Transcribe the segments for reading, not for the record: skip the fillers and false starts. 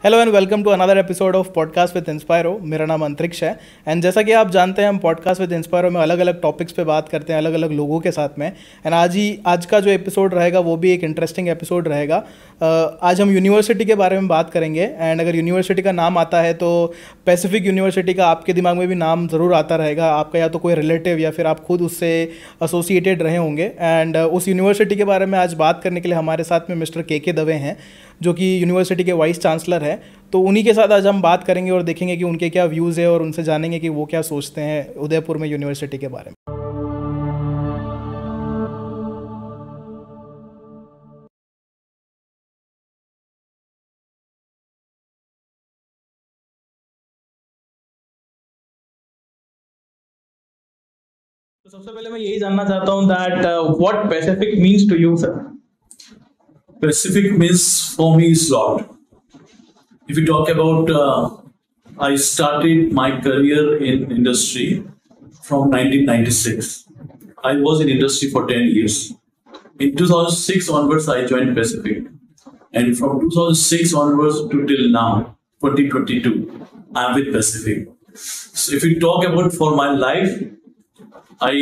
Hello and welcome to another episode of podcast with Inspiro. मेरा नाम अंतरिक्ष है एंड जैसा कि आप जानते हैं हम पॉडकास्ट विद इंस्पायरो में अलग अलग टॉपिक्स पे बात करते हैं अलग अलग लोगों के साथ में। एंड आज का जो एपिसोड रहेगा वो भी एक इंटरेस्टिंग एपिसोड रहेगा। आज हम यूनिवर्सिटी के बारे में बात करेंगे एंड अगर यूनिवर्सिटी का नाम आता है तो पैसिफिक यूनिवर्सिटी का आपके दिमाग में भी नाम ज़रूर आता रहेगा। आपका या तो कोई रिलेटिव या फिर आप खुद उससे एसोसिएटेड रहे होंगे। एंड उस यूनिवर्सिटी के बारे में आज बात करने के लिए हमारे साथ में मिस्टर के दवे हैं जो कि यूनिवर्सिटी के वाइस चांसलर हैं। तो उन्हीं के साथ आज हम बात करेंगे और देखेंगे कि उनके क्या व्यूज़ है और उनसे जानेंगे कि वो क्या सोचते हैं उदयपुर में यूनिवर्सिटी के बारे में। तो सबसे पहले मैं यही जानना चाहता हूँ that what Pacific means to you sir. Pacific means for me is lot. If you talk about, I started my career in industry from 1996. I was in industry for 10 years. In 2006 onwards, I joined Pacific. And from 2006 onwards to till now, 2022, I'm with Pacific. So if you talk about for my life, I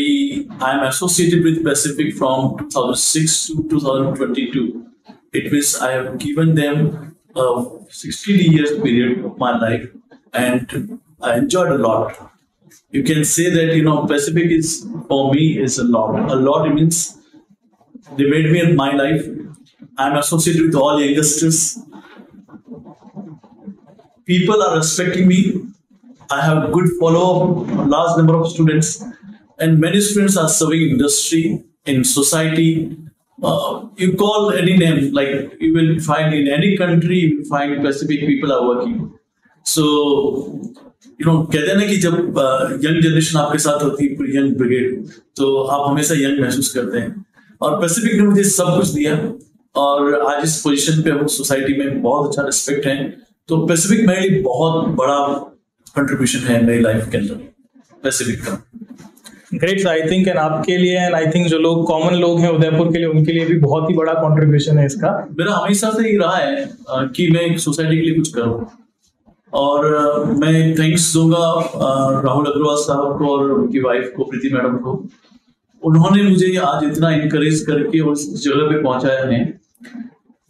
am associated with Pacific from 2006 to 2022. It means I have given them a 16 years period of my life and I enjoyed a lot. You can say that, Pacific is for me is a lot. A lot means they made me in my life. I'm associated with all youngsters. People are respecting me. I have good follow-up, large number of students and many students are serving industry, in society. You call any name, like you will find in any country, you will find Pacific people are working. So, कहते हैं ना कि जब young generation आपके साथ होती है, young brigade, तो आप हमेशा यंग महसूस करते हैं। और पैसिफिक ने मुझे सब कुछ दिया और आज इस पोजीशन पे हम सोसाइटी में बहुत अच्छा रिस्पेक्ट है। तो पैसिफिक मेरे लिए बहुत बड़ा कंट्रीब्यूशन है मेरी लाइफ के अंदर पैसिफिक का। ग्रेट। आई थिंक एंड आपके लिए एंड आई थिंक जो लोग कॉमन लोग हैं उदयपुर के लिए उनके लिए भी बहुत ही बड़ा कंट्रीब्यूशन है इसका। मेरा हमेशा से ही रहा है कि मैं सोसाइटी के लिए कुछ करूं और मैं थैंक्स दूंगा राहुल अग्रवाल साहब को और उनकी वाइफ को प्रीति मैडम को। उन्होंने मुझे आज इतना इनकरेज करके उस जगह पे पहुंचाया है।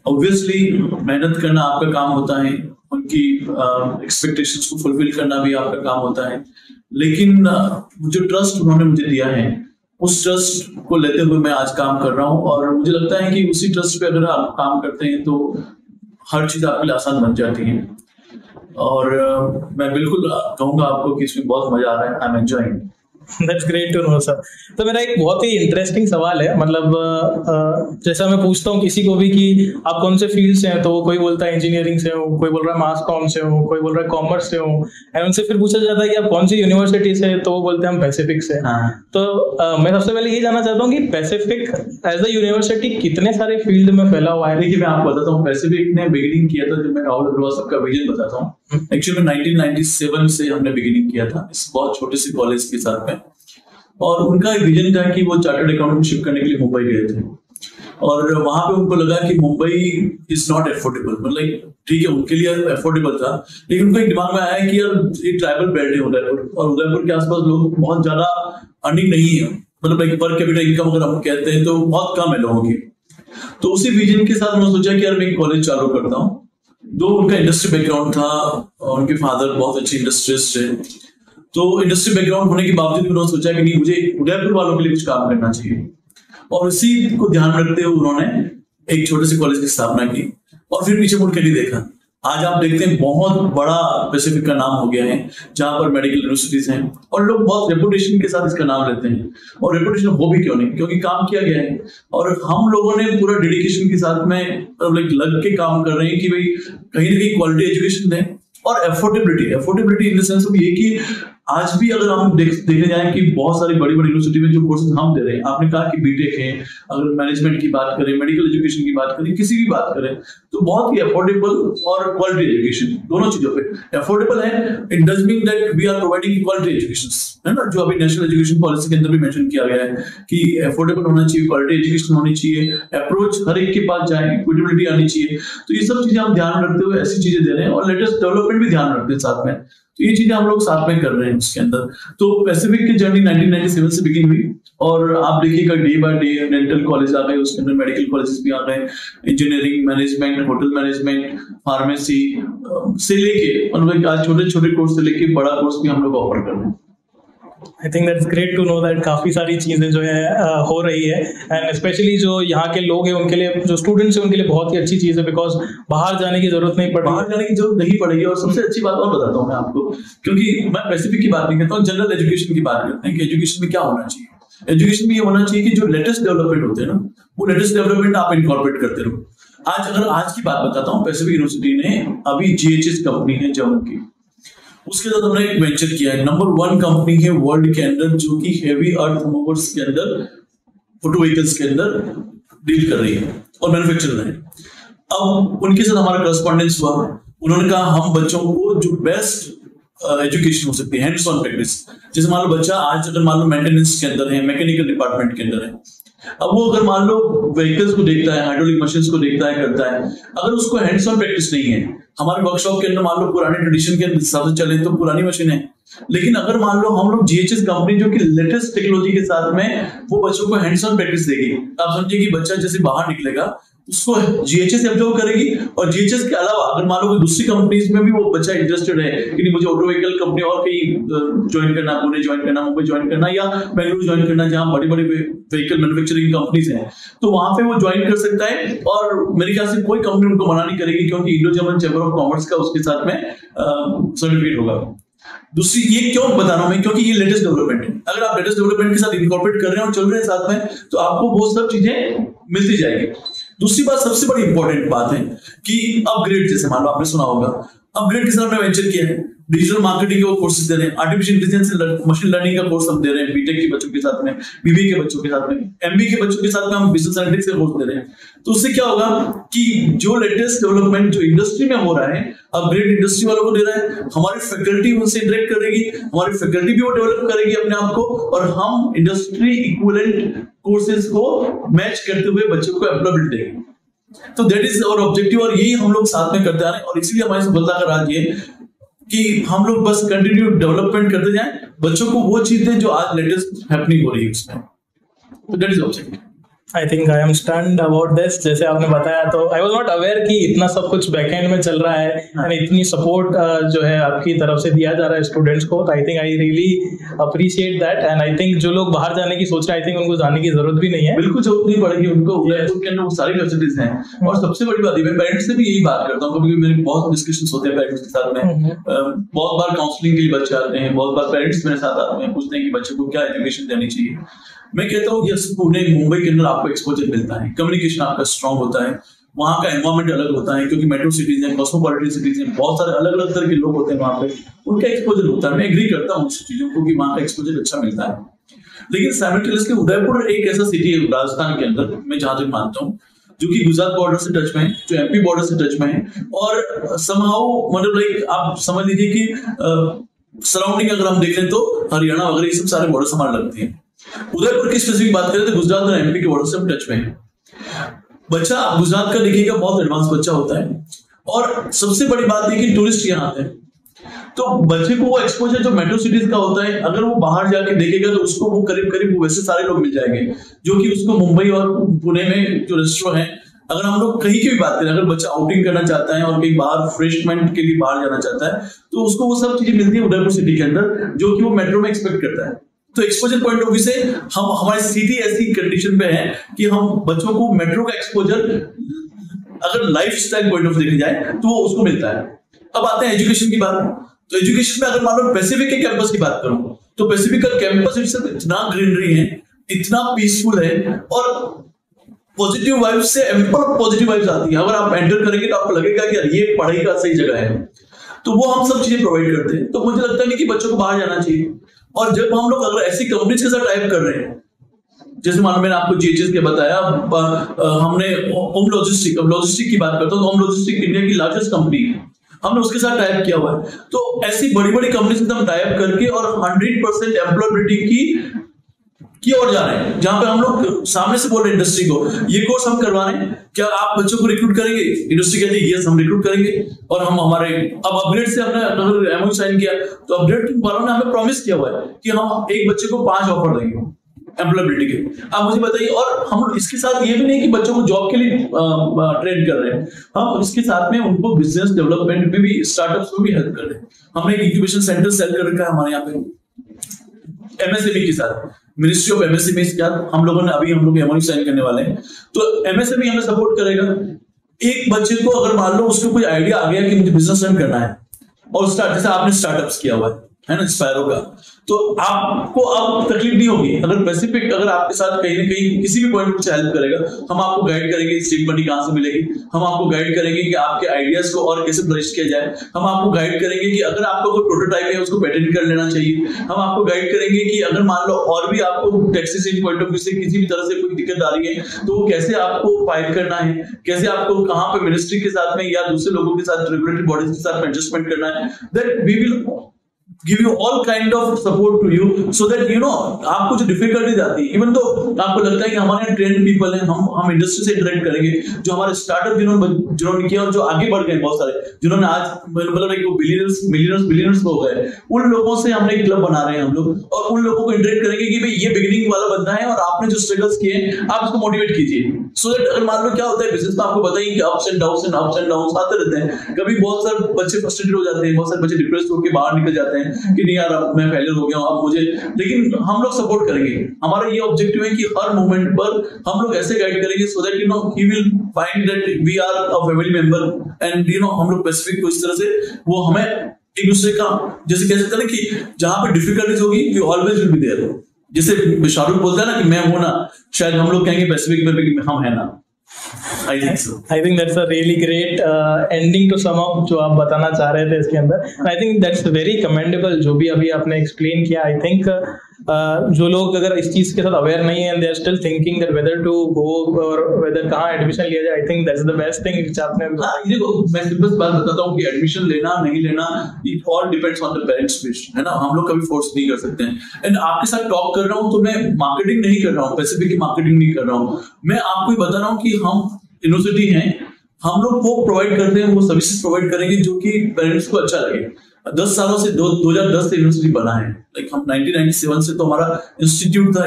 ऑब्वियसली मेहनत करना आपका काम होता है, उनकी एक्सपेक्टेशंस को फुलफिल करना भी आपका काम होता है, लेकिन जो ट्रस्ट उन्होंने मुझे दिया है उस ट्रस्ट को लेते हुए मैं आज काम कर रहा हूं और मुझे लगता है कि उसी ट्रस्ट पे अगर आप काम करते हैं तो हर चीज आपके लिए आसान बन जाती है। और मैं बिल्कुल कहूंगा आपको कि इसमें बहुत मजा आ रहा है। I am enjoying. That's great to know, sir. तो मेरा एक बहुत ही इंटरेस्टिंग सवाल है, मतलब जैसा मैं पूछता हूँ किसी को भी कि आप कौन से फील्ड से हैं तो वो कोई बोलता है इंजीनियरिंग से हूँ, कोई बोल रहा है मास कॉम से हूँ, कोई बोल रहा है कॉमर्स से हूँ। एंड उनसे फिर पूछा जाता है कि आप कौन सी यूनिवर्सिटी से, तो वो बोलते हैं हम पैसिफिक से। तो मैं सबसे पहले ये जानना चाहता हूँ कि पैसिफिक एज अ यूनिवर्सिटी कितने सारे फील्ड में फैला हुआ है। देखिए मैं आपको बताता हूँ, पैसिफिक ने बिगिनिंग किया था, जब मैं राहुल अग्रवाल साहब का विजन बताता हूँ। एक्चुअली 1997 से हमने बिगिनिंग किया था इस बहुत छोटे से कॉलेज के साथ में। और उनका एक विजन था कि वो चार्टर्ड अकाउंटेंट शिप करने के लिए मुंबई गए थे और वहां पे उनको लगा कि मुंबई इज नॉट एफोर्डेबल। मतलब ठीक है उनके लिए एफोर्डेबल था, लेकिन उनको एक दिमाग में आया कि यार ये ट्राइबल बेल्ट है उदयपुर और उदयपुर के आसपास लोग बहुत ज्यादा अर्निंग नहीं है, मतलब एक पर कैपिटा इनकम अगर हम कहते हैं तो बहुत कम है लोगों की। तो उसी विजन के साथ मैंने सोचा कि यार मैं एक कॉलेज चालू करता हूँ। दो उनका इंडस्ट्री बैकग्राउंड था, उनके फादर बहुत अच्छे इंडस्ट्रियलिस्ट है, तो इंडस्ट्री बैकग्राउंड होने के बावजूद उन्होंने सोचा कि नहीं मुझे उदयपुर वालों के लिए कुछ काम करना चाहिए और इसी को ध्यान रखते हुए उन्होंने एक छोटे से कॉलेज की स्थापना की और फिर पीछे मुड़ के नहीं देखा। आज आप देखते हैं बहुत बड़ा पैसिफिक का नाम हो गया है, जहां पर मेडिकल यूनिवर्सिटीज हैं और लोग बहुत रेपुटेशन के साथ इसका नाम लेते हैं। और रेपुटेशन हो भी क्यों नहीं, क्योंकि काम किया गया है और हम लोगों ने पूरा डेडिकेशन के साथ में लग के काम कर रहे हैं कि भाई कहीं ना कहीं क्वालिटी एजुकेशन दें और affordability in the sense of ये कि आज भी अगर हम देखने जाएं कि बहुत सारी बड़ी बड़ी यूनिवर्सिटी में जो कोर्सेज हम दे रहे हैं, आपने कहा कि बीटेक है, अगर मैनेजमेंट की बात करें, मेडिकल एजुकेशन की बात करें, किसी भी बात करें, तो बहुत ही अफोर्डेबल और क्वालिटी एजुकेशन, दोनों चीजों पे अफोर्डेबल है। It does mean that we are providing quality education, है ना, जो अभी नेशनल एजुकेशन पॉलिसी के अंदर भी मेंशन किया गया है कि अफोर्डेबल होना चाहिए, क्वालिटी एजुकेशन होनी चाहिए, अप्रोच हर एक के पास जाए, इक्विटेबिलिटी आनी चाहिए। तो ये सब चीजें हम ध्यान रखते हुए ऐसी चीजें दे रहे हैं, और लेटेस्ट डेवलपमेंट भी ध्यान रखते हैं साथ में। तो ये चीजें हम लोग साथ में कर रहे हैं उसके अंदर। तो पैसिफिक की जर्नी 1997 से बिगिन हुई, और आप देखिएगा day by day dental college आ गए, उसके अंदर मेडिकल कॉलेजेस भी आ गए, engineering, management, hotel management, pharmacy से लेके, मतलब आज छोटे छोटे कोर्स से लेके बड़ा कोर्स भी हम लोग ऑफर कर रहे हैं। I think that's great to know that काफ़ी सारी चीज़ें जो है हो रही है, एंड स्पेशली जो यहाँ के लोग हैं उनके लिए, जो स्टूडेंट्स हैं उनके लिए बहुत ही अच्छी चीज़ है, बिकॉज बाहर जाने की जरूरत नहीं पड़ेगी, बाहर जाने की जरूरत नहीं पड़ेगी। और सबसे अच्छी बात और बताता हूँ मैं आपको, क्योंकि मैं पैसिफिक की बात नहीं करता हूँ, जनरल एजुकेशन की बात करते हैं कि एजुकेशन में क्या होना चाहिए। एजुकेशन में ये होना चाहिए कि जो लेटेस्ट डेवलपमेंट होते हैं ना, वो लेटेस्ट डेवलपमेंट आप इनकॉर्पोरेट करते रहो। आज की बात बताता हूँ, पैसिफिक यूनिवर्सिटी ने अभी GHS कंपनी है जर्मन की, उसके साथ हमने एक वेंचर किया है। नंबर 1 कंपनी है वर्ल्ड के अंदर जो कि हेवी अर्थ मूवर्स के अंदर, फोटो व्हीकल्स के अंदर डील कर रही है और मैन्युफैक्चरर है। अब उनके साथ हमारा करस्पॉन्डेंस हुआ, उन्होंने कहा हम बच्चों को जो बेस्ट एजुकेशन हो सकती है, हैंड्स ऑन प्रैक्टिस, जैसे मान लो बच्चा आज अगर मान लो मेंटेनेंस के अंदर है, मैकेनिकल डिपार्टमेंट के अंदर है, अब वो अगर मान लो व्हीकल्स को देखता है, हाइड्रोलिक मशीन्स को देखता है, करता है, अगर उसको हैंड्स ऑन प्रैक्टिस नहीं है, हमारे वर्कशॉप के अंदर मान लो पुराने ट्रेडिशन के हिसाब से चले तो पुरानी मशीन है, लेकिन अगर मान लो हम लोग GHS कंपनी जो कि लेटेस्ट टेक्नोलॉजी के साथ में वो बच्चों को हैंड्स ऑन प्रैक्टिस देगी, आप समझिए कि बच्चा जैसे बाहर निकलेगा उसको GHS एब्जॉर्ब करेगी, और GHS के अलावा अगर मान लो कोई दूसरी कंपनीज में भी वो बच्चा इंटरेस्टेड है कि नहीं मुझे ऑटो व्हीकल कंपनी और कहीं ज्वाइन करना, पुणे ज्वाइन करना, मुंबई ज्वाइन करना, या बेंगलुरु ज्वाइन करना, जहां बड़ी बड़ी व्हीकल मैन्युफैक्चरिंग कंपनीज हैं, तो वहां पे वो ज्वाइन कर सकता है। और मेरे ख्याल से कोई कंपनी उनको मना नहीं करेगी, क्योंकि Indo German chamber of commerce का उसके साथ में सर्टिफिकेट होगा। दूसरी, ये क्यों बता रहा हूं मैं, क्योंकि ये लेटेस्ट डेवलपमेंट है। अगर आप लेटेस्ट डेवलपमेंट के साथ इनकॉर्पोरेट कर रहे हैं और चल रहे हैं साथ में, तो आपको वो सब चीजें मिलती जाएगी। दूसरी बात, सबसे बड़ी इंपॉर्टेंट बात है कि अपग्रेड, जैसे मान लो आपने सुना होगा, अपग्रेड के साथ हमने वेंचर किया है, डिजिटल मार्केटिंग के कोर्सेज दे रहे हैं, आर्टिफिशियल इंटेलिजेंस मशीन लर्निंग का कोर्स हम दे रहे हैं बीटेक के बच्चों के साथ में, BBA के बच्चों के साथ में, MBA के बच्चों के साथ में हम बिजनेस एनालिटिक्स का कोर्स दे रहे हैं। तो उससे क्या होगा कि जो लेटेस्ट डेवलपमेंट जो इंडस्ट्री में हो रहा है, अपग्रेड इंडस्ट्री वालों को दे रहा है, हमारी फैकल्टी उनसे इंटरेक्ट करेगी, हमारी फैकल्टी भी वो डेवलप करेगी अपने आप को, और हम इंडस्ट्री इक्विवेलेंट कोर्सेज को मैच करते हुए बच्चों को एम्प्लॉयमेंट देंगे। तो दैट इज आवर ऑब्जेक्टिव, और यही हम लोग साथ में करते आ रहे हैं, और इसीलिए हमारी सफलता का राज ये कि हम लोग बस कंटिन्यू डेवलपमेंट करते जाएं, बच्चों को वो चीजें जो आज लेटेस्ट हैपनिंग हो रही है उसमें। तो that is objective. I think I am stunned about this, जैसे आपने बताया, तो आई वाज नॉट अवेयर कि इतना सब कुछ बैकएंड में चल रहा है, एंड इतनी सपोर्ट जो है आपकी तरफ से दिया जा रहा है स्टूडेंट्स को। तो I think I really appreciate that, and I think जो लोग बाहर जाने की सोच रहे हैं, आई थिंक उनको जाने की जरूरत भी नहीं है, बिल्कुल जरूरत नहीं पड़ेगी उनको, उदयपुर के अंदर वो सारी फैसिलिटीज हैं। और सबसे बड़ी बात, मैं पेरेंट्स से भी यही बात करता हूँ, कभी मेरे बहुत डिस्कशंस होते हैं पेरेंट्स के साथ में, बहुत बार काउंसलिंग के लिए बच्चे आते हैं, बहुत बार पेरेंट्स मेरे साथ आते हैं, पूछते हैं कि बच्चे को क्या एजुकेशन देनी चाहिए। मैं कहता हूँ यस, पुणे मुंबई के अंदर आपको एक्सपोजर मिलता है, कम्युनिकेशन आपका स्ट्रांग होता है, वहाँ का एनवायरमेंट अलग होता है, क्योंकि मेट्रो सिटीज हैं, कॉस्मोपॉलिटन सिटीज हैं, बहुत सारे अलग अलग तरह के लोग होते हैं वहाँ पे, उनका एक्सपोजर होता है। मैं एग्री करता हूँ उस चीजों को कि वहाँ का एक्सपोजर अच्छा मिलता है, लेकिन साइमल्टेनियसली उदयपुर एक ऐसा सिटी है राजस्थान के अंदर, मैं जहाँ तक मानता हूँ, जो कि गुजरात बॉर्डर से टच में है, जो MP बॉर्डर से टच में है, और समहाउ मतलब लाइक आप समझ लीजिए कि सराउंडिंग अगर हम देख लें तो हरियाणा वगैरह ये सब सारे बॉर्डर हमारे लगते हैं। उदयपुर की स्पेसिफिक बात करें तो गुजरात और MP के बॉर्डर से हम टच में है। बच्चा गुजरात का देखिएगा बहुत एडवांस बच्चा होता है, और सबसे बड़ी बात है कि टूरिस्ट यहाँ आते हैं, तो बच्चे को वो एक्सपोजर जो मेट्रो सिटीज का होता है, अगर वो बाहर जाके देखेगा तो उसको वो करीब करीब वैसे सारे लोग मिल जाएंगे जो कि उसको मुंबई और पुणे में जो रेस्टोरेंट है, अगर हम लोग कहीं की भी बात करें, अगर बच्चा आउटिंग करना चाहता है और कहीं बाहर रिफ्रेशमेंट के लिए बाहर जाना चाहता है, तो उसको वो सब चीजें मिलती है उदयपुर सिटी के अंदर, जो कि वो मेट्रो में एक्सपेक्ट करता है। तो एक्सपोजर पॉइंट ऑफ व्यू से हम हमारी सिटी ऐसी कंडीशन पे है कि हम बच्चों को मेट्रो का एक्सपोजर अगर लाइफस्टाइल पॉइंट ऑफ व्यू देखा जाए तो वो उसको मिलता है। अब आते हैं एजुकेशन की बात। तो एजुकेशन में अगर मान लो पैसिफिक के कैंपस की बात करूं, तो पैसिफिक का कैंपस इतना ग्रीनरी है, इतना पीसफुल है, और पॉजिटिव वाइब्स से एम्पल पॉजिटिव वाइब्स आती है। अगर आप एंटर करेंगे तो आपको लगेगा कि यार ये पढ़ाई का सही जगह है। तो वो हम सब चीजें प्रोवाइड करते हैं। तो मुझे लगता है कि बच्चों को बाहर जाना चाहिए। और जब हम लोग अगर ऐसी कंपनीज के साथ टाइप कर रहे हैं, जैसे मान मैंने आपको जीएचएस के बताया, हमने ओम लॉजिस्टिक की बात करता हूँ, तो ओम लॉजिस्टिक इंडिया की लार्जेस्ट कंपनी है, हमने उसके साथ टाइप किया हुआ है। तो ऐसी बड़ी बड़ी कंपनी से हम टाइप करके और 100% एम्प्लॉयबिलिटी की ओर जा रहे हैं, जहां पे हम लोग सामने से बोल रहे हैं इंडस्ट्री को ये कोर्स हम करवा रहे हैं, क्या आप बच्चों को रिक्रूट करेंगे? इंडस्ट्री कहती है यस हम रिक्रूट करेंगे। और हम हमारे अब अपग्रेड से हमने अगर एमओयू साइन किया, तो अपग्रेड वालों ने हमें प्रॉमिस किया हुआ है कि हम एक बच्चे को 5 ऑफर देंगे एम्प्लॉयबिलिटी के। आप मुझे बताइए, और हम इसके साथ ये भी नहीं कि बच्चों को जॉब के लिए ट्रेन कर रहे हैं, हम इसके साथ में उनको बिजनेस डेवलपमेंट में भी, स्टार्टअप्स में भी हेल्प कर रहे हैं। हमने एक इंक्यूबेशन सेंटर सेल कर रखा है हमारे यहाँ पे एमएसएमई के साथ, मिनिस्ट्री ऑफ एमएसएमई के साथ हम लोगों ने अभी हम लोग एमओयू साइन करने वाले हैं। तो एमएसएमई हमें सपोर्ट करेगा। एक बच्चे को अगर मान लो उसको कोई आइडिया आ गया कि मुझे बिजनेस रन करना है, और जैसे आपने स्टार्टअप्स किया हुआ है ना इंस्पायरो का, तो आपको अब तकलीफ नहीं होगी। अगर पैसिफिक अगर आपके साथ कहीं ना कहीं किसी भी पॉइंट से हेल्प करेगा, हम आपको गाइड करेंगे स्टीक मनी कहां से मिलेगी, हम आपको गाइड करेंगे कि आपके आइडियाज को और कैसे फ्लरिश किया जाए, हम आपको गाइड करेंगे कि अगर आपका कोई प्रोटोटाइप है उसको पेटेंट कर लेना चाहिए, हम आपको गाइड करेंगे कि अगर मान लो और भी आपको टैक्सेशन पॉइंट ऑफ व्यू से किसी भी तरह से कोई दिक्कत आ रही है, तो वो कैसे आपको फाइल करना है, कैसे आपको कहां पे मिनिस्ट्री के साथ में या दूसरे लोगों के साथ, रेगुलेटरी बॉडीज के साथ में एडजस्टमेंट करना है, that we will give you all kind of support to you, so that you know आपको जो डिफिकल्टीज आती है, इवन तो आपको लगता है कि हमारे ट्रेंड पीपल हैं, हम इंडस्ट्री से इंटरेक्ट करेंगे, जो हमारे स्टार्टअप जिन्होंने किया और जो आगे बढ़ गए बहुत सारे, जिन्होंने आज मतलब एक बिलियनर्स हो गए, उन लोगों से हमने एक क्लब बना रहे हैं हम लोग, और उन लोगों को इंटरेक्ट करेंगे कि भाई ये बिगिनिंग वाला बंदा है और आपने जो स्ट्रगल्स किए आप उसको मोटिवेट कीजिए, सो दैट अगर मान लो क्या होता है बिजनेस में, आपको बताइए कि अप्स एंड डाउन्स आते रहते हैं। कभी बहुत सारे बच्चे फ्रस्ट्रेटेड हो जाते हैं, बहुत सारे बच्चे डिप्रेस्ड होकर बाहर निकल जाते हैं कि नहीं यार अब मैं फेलियर हो गया हूं, अब मुझे, लेकिन हम लोग सपोर्ट करेंगे। हमारा ये ऑब्जेक्टिव है कि हर मोमेंट पर हम लोग ऐसे गाइड करेंगे so that you know he will find that we are a family member, and you know हम लोग स्पेसिफिक को इस तरह से वो हमें एक दूसरे का, जैसे कह सकते हैं कि जहां पे डिफिकल्टीज होगी we always will be there. जैसे शाहरुख बोलता है ना कि मैं हूं ना, शायद हम लोग कहेंगे पैसिफिक में कि हम है ना। I think that's a really great ending to sum up जो आप बताना चाह रहे थे इसके अंदर। I think that's very commendable जो भी अभी आपने एक्सप्लेन किया। I think जो लोग अगर इस चीज के साथ अवेयर नहीं है, they are still thinking that whether to go और whether कहाँ एडमिशन लिया जाए, I think that's the best thing which आपने। देखो मैं सिंपल बात बताता हूँ कि एडमिशन लेना नहीं लेना it all depends on the parents wish, है ना, हम लोग कभी फोर्स नहीं कर सकते हैं। एंड आपके साथ टॉक कर रहा हूँ तो मैं मार्केटिंग नहीं कर रहा हूँ, पैसिफिक की मार्केटिंग नहीं कर रहा हूँ, मैं आपको ही बता रहा हूँ कि हम यूनिवर्सिटी हैं, हम लोग वो प्रोवाइड करते हैं, वो सर्विसेज प्रोवाइड करेंगे जो कि पेरेंट्स को अच्छा लगे। 10 सालों से 2010 से यूनिवर्सिटी बना है, लाइक हम 1997 से तो हमारा इंस्टीट्यूट था,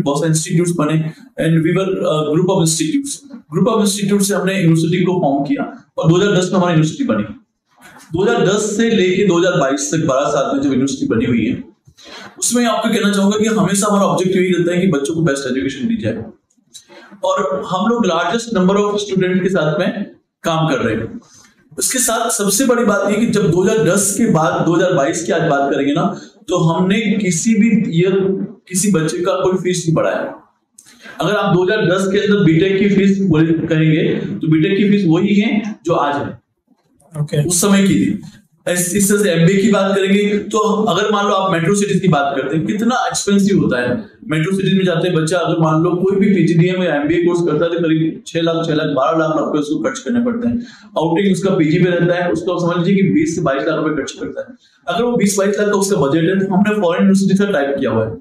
बहुत सारे इंस्टीट्यूट्स बने, and we were group of institute से हमने यूनिवर्सिटी को फॉर्म किया, और 2010 में हमारी यूनिवर्सिटी बनी। 2010 से लेके 2022 तक 12 साल में जो यूनिवर्सिटी बनी हुई है, उसमें आपको कहना चाहूंगा कि हमेशा हमारा ऑब्जेक्टिव यही रहता है कि बच्चों को बेस्ट एजुकेशन दी जाए, और हम लोग लार्जेस्ट नंबर ऑफ स्टूडेंट के साथ में काम कर रहे हैं। उसके साथ सबसे बड़ी बात यह कि जब 2010 के बाद 2022 की आज बात करेंगे ना, तो हमने किसी भी ईयर किसी बच्चे का कोई फीस नहीं बढ़ाया। अगर आप 2010 के अंदर बीटेक की फीस कहेंगे तो बीटेक की फीस वही है जो आज है, उस समय की थी। इस तरह से एमबीए की बात करेंगे तो अगर मान लो आप मेट्रो सिटीज की बात करते हैं, कितना एक्सपेंसिव होता है मेट्रो सिटीज में जाते हैं बच्चा, अगर मान लो कोई भी पीजीडीएम या एमबीए कोर्स करता है तो करीब 6 लाख 12 लाख रुपए उसको खर्च करने पड़ते हैं। आउटिंग उसका पीजी पे रहता है, उसको समझ लीजिए कि 20 से 22 लाख रुपए खर्च करता है। अगर वो 20-22 लाख का उसका बजट है, तो हमने फॉरेन यूनिवर्सिटी से टाइप किया हुआ है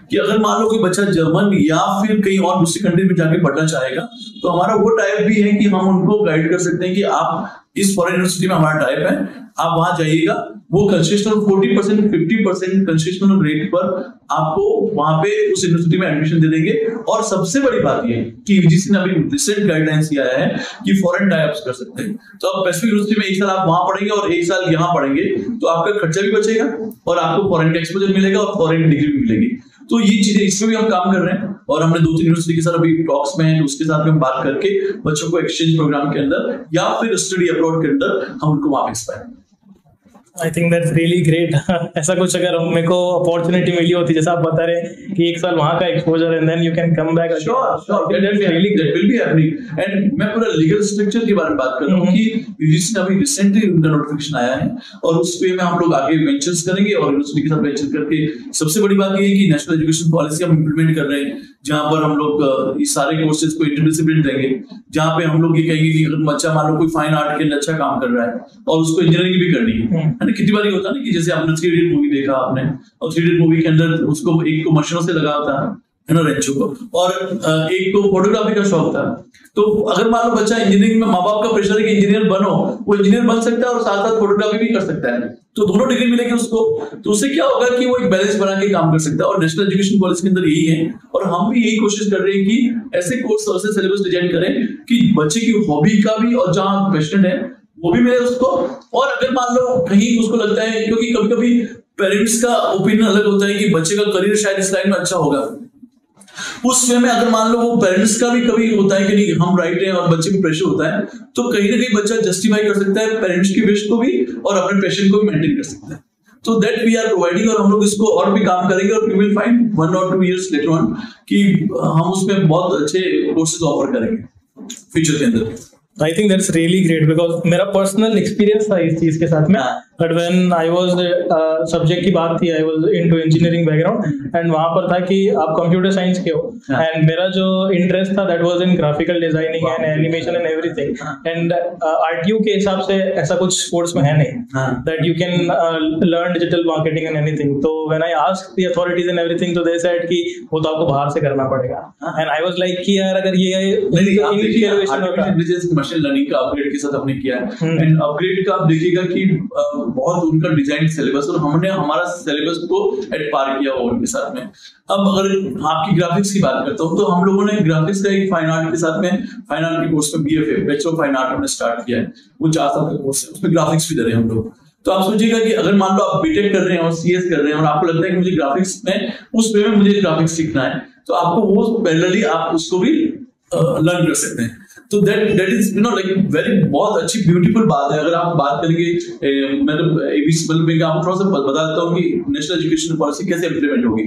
कि अगर मान लो कोई बच्चा जर्मन या फिर कहीं और दूसरी कंट्री में जाके पढ़ना चाहेगा, तो हमारा वो टाइप भी है कि हम उनको गाइड कर सकते हैं कि आप इस फॉरेन यूनिवर्सिटी में हमारा टाइप है, आप वहां जाइएगा, वो कंसेशनल 40% 50% कंसेशनल रेट पर आपको वहां पे उस यूनिवर्सिटी में एडमिशन दे देंगे। और सबसे बड़ी बात ये है कि यूजीसी ने अभी रिसेंट गाइडलाइंस किया है कि फॉरेन टाइप्स कर सकते हैं, तो आप पैसिफिक यूनिवर्सिटी में 1 साल आप वहां पढ़ेंगे और 1 साल यहाँ पढ़ेंगे, तो आपका खर्चा भी बचेगा और आपको फॉरेन का एक्सपोजर मिलेगा और फॉरेन डिग्री भी मिलेगी। तो ये चीजें, इसमें भी हम काम कर रहे हैं, और हमने 2-3 यूनिवर्सिटी के साथ अभी टॉक्स में हैं, तो उसके साथ में बात करके बच्चों को एक्सचेंज प्रोग्राम के अंदर या फिर स्टडी अब्रॉड के अंदर हम उनको वापस पाएंगे। आई थिंक दैट्स रियली ग्रेट। ऐसा कुछ अगर मेरे को अपॉर्चुनिटी मिली होती, जैसा आप बता रहे हैं कि 1 साल वहां का exposure and then you can come back, and मैं पूरा लीगल स्ट्रक्चर के बारे में बात कर रहा हूँ कि यूजीसी ने अभी रिसेंटली उनका नोटिफिकेशन आया है और उस पे में हम लोग आगे वेंचर्स करेंगे और यूनिवर्सिटी के साथ वेंचर करके सबसे बड़ी बात ये है कि नेशनल एजुकेशन पॉलिसी हम इंप्लीमेंट कर रहे हैं, जहां पर हम लोग इस सारे कोर्सेज को इंटरडिसिप्लिन देंगे, जहां पे हम लोग ये कहेंगे कि अगर बच्चा मान लो कोई फाइन आर्ट के अंदर अच्छा काम कर रहा है और उसको इंजीनियरिंग भी करनी है ना, कितनी बार होता है ना कि जैसे आपने 3 इडियट मूवी देखा आपने, और 3 इडियट मूवी के अंदर उसको एक को मशीनों से लगा होता है ना रेंचो को, और एक को फोटोग्राफी का शौक था। तो अगर मान लो बच्चा इंजीनियरिंग में, माँ बाप का प्रेशर है कि इंजीनियर बनो, वो इंजीनियर बन सकता है और साथ साथ फोटोग्राफी भी कर सकता है, तो दोनों डिग्री मिलेगी उसको। तो उससे क्या होगा कि वो एक बैलेंस बना के काम कर सकता है, और नेशनल एजुकेशन पॉलिसी के अंदर यही है। और हम भी यही कोशिश कर रहे हैं कि ऐसे कोर्स और ऐसे सिलेबस डिजाइन करें कि बच्चे की हॉबी का भी और जहाँ पैशन है वो भी मिले उसको। और अगर मान लो कहीं उसको लगता है, क्योंकि कभी कभी पेरेंट्स का ओपिनियन अलग होता है कि बच्चे का करियर शायद इस लाइन में अच्छा होगा, उस वे में अगर मान लो वो पेरेंट्स का भी कभी होता है कि नहीं हम राइट हैं और बच्चे को प्रेशर होता है, तो कहीं ना कहीं बच्चा जस्टिफाई कर सकता है पेरेंट्स की विश को भी और अपने पैशन को भी मेंटेन कर सकता है। तो दैट वी आर प्रोवाइडिंग, और हम लोग इसको और भी काम करेंगे और we will find 1 or 2 years later on कि हम उसमें बहुत अच्छे कोर्सेज ऑफर करेंगे फ्यूचर के अंदर। आई think that's really great, because मेरा पर्सनल एक्सपीरियंस था इस चीज के साथ में। But when I was subject की बात थी, I was into engineering background, and वहां पर था कि आप कंप्यूटर साइंस के हो, एंड मेरा जो इंटरेस्ट था that was in graphical designing and animation and everything. And RTU के हिसाब से ऐसा कुछ कोर्स में है नहीं that you can learn digital marketing and anything. तो when I asked the authorities and everything, तो दे सेड कि वो तो आपको बाहर से करना पड़ेगा। एंड आई वाज लाइक कि यार अगर ये इनिशिएशन होता मशीन लर्निंग का अपग्रेड के साथ हमने किया है, एंड अपग्रेड का आप देखिएगा कि बहुत उनका डिजाइन सिलेबस, और हमने हमारा सिलेबस को एट पार किया हुआ उनके साथ में। अब अगर आपकी ग्राफिक्स की बात करता हूँ, तो हम लोगों ने ग्राफिक्स का एक फाइन आर्ट के साथ में फाइन आर्ट के कोर्स में BFA bachelor of fine art हमने स्टार्ट किया है, वो 4 साल का कोर्स है, उसमें ग्राफिक्स भी दे रहे हैं हम लोग। तो आप सोचिएगा कि अगर मान लो आप बीटेक कर रहे हैं और CS कर रहे हैं और आपको लगता है कि मुझे ग्राफिक्स में उस वे में मुझे ग्राफिक्स सीखना है, तो आपको वो पैरेलली आप उसको भी लर्न कर सकते हैं। तो that is like very बहुत अच्छी ब्यूटीफुल बात है। अगर आप बात करेंगे, मतलब ABC मतलब मैं आपको थोड़ा सा बता देता हूँ कि नेशनल एजुकेशन पॉलिसी कैसे इम्प्लीमेंट होगी।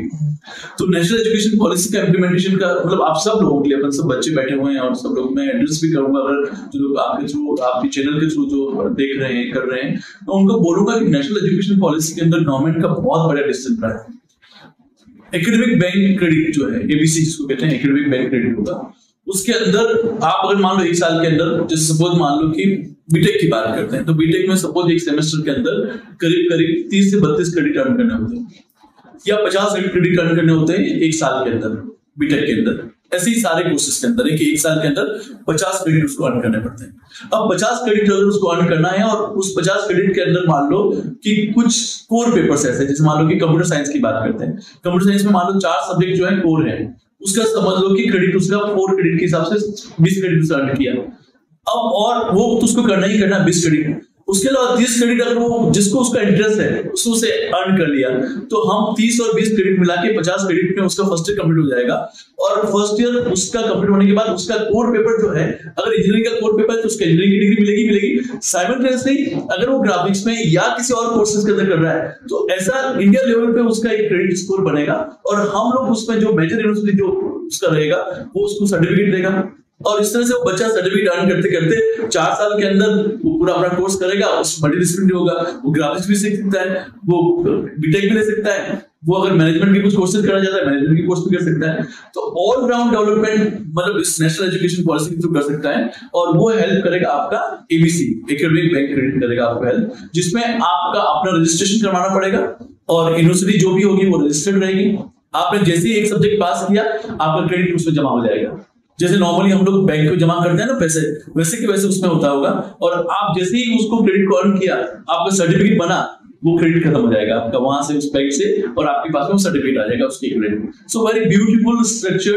तो नेशनल एजुकेशन पॉलिसी का इम्प्लीमेंटेशन का मतलब आप सब लोगों के लिए, अपन सब बच्चे बैठे हुए हैं और सब लोग, मैं एड्रेस भी करूंगा अगर जो लोग आपके थ्रू, आपके चैनल के थ्रू जो देख रहे हैं कर रहे हैं, तो उनको बोलूंगा कि नेशनल एजुकेशन पॉलिसी के अंदर गवर्नमेंट का बहुत बड़ा डिसीजन रहा है। एकेडमिक बैंक क्रेडिट जो है, ABC जिसको कहते हैं, एकेडमिक बैंक क्रेडिट होगा, उसके अंदर आप अगर मान लो 1 साल के अंदर, जैसे सपोज मान लो कि बीटेक की बात करते हैं, तो बीटेक में सपोज एक सेमेस्टर के अंदर करीब 30 से 32 क्रेडिट अर्न करने होते हैं, या 50 क्रेडिट अर्न करने होते हैं 1 साल के अंदर बीटेक के अंदर। ऐसे ही सारे कोर्सेज के अंदर है कि 1 साल के अंदर 50 क्रेडिट उसको अर्न करने पड़ते हैं। अब 50 क्रेडिट अगर उसको अर्न करना है, और उस 50 क्रेडिट के अंदर मान लो कि कुछ कोर पेपर्स ऐसे, जैसे मान लो कि कंप्यूटर साइंस की बात करते हैं, कंप्यूटर साइंस में मान लो 4 सब्जेक्ट जो है कोर है, उसका समझ लो कि क्रेडिट उसका 4 क्रेडिट के हिसाब से 20 क्रेडिट अर्न किया। अब और वो तो उसको करना ही करना 20 क्रेडिट, उसके अलावा 30 क्रेडिट अगर वो जिसको उसका इंटरेस्ट है उसको से अर्न कर लिया, तो हम 30 और 20 क्रेडिट मिला के 50 क्रेडिट में उसका फर्स्ट ईयर कंप्लीट हो जाएगा। और फर्स्ट ईयर उसका कंप्लीट होने के बाद उसका कोर पेपर जो है, अगर इंजीनियरिंग का कोर पेपर है तो उसका इंजीनियरिंग की डिग्री मिलेगी। साइमल्टेनियसली अगर वो ग्राफिक्स में या किसी और कोर्सेज के अंदर कर रहा है, तो ऐसा इंडिया लेवल पे उसका एक क्रेडिट स्कोर बनेगा, और हम लोग उसमें जो मेजर यूनिवर्सिटी जो उसका रहेगा वो उसको सर्टिफिकेट देगा। और इस तरह से वो बच्चा सर्टिफिकेट अर्न करते करते 4 साल के अंदर वो पूरा अपना कोर्स करेगा, उस मल्टीडिसिप्लिनरी होगा, वो ग्राफिक्स भी सीख सकता है, वो बीटेक भी ले सकता है, वो अगर मैनेजमेंट के कुछ कोर्सेज करना चाहता है मैनेजमेंट के कोर्स भी कर सकता है। तो ऑल राउंड डेवलपमेंट मतलब इस नेशनल एजुकेशन पॉलिसी के थ्रू कर सकता है, और वो हेल्प करेगा आपका ABC एकेडमिक बैंक क्रेडिट करेगा आपको हेल्प, जिसमें आपका अपना रजिस्ट्रेशन करवाना पड़ेगा, और यूनिवर्सिटी जो भी होगी वो रजिस्टर्ड रहेगी। आपने जैसे ही एक सब्जेक्ट पास किया, आपका क्रेडिट उसमें जमा हो जाएगा। जैसे नॉर्मली हम लोग बैंक को जमा करते हैं ना पैसे, वैसे के वैसे उसमें होता होगा, और आप जैसे ही उसको क्रेडिट को अर्न किया, आपका सर्टिफिकेट बना, वो क्रेडिट खत्म हो जाएगा आपका वहां से उस बैंक से, और आपके पास में सर्टिफिकेट आ जाएगा उसके credit. So very beautiful structure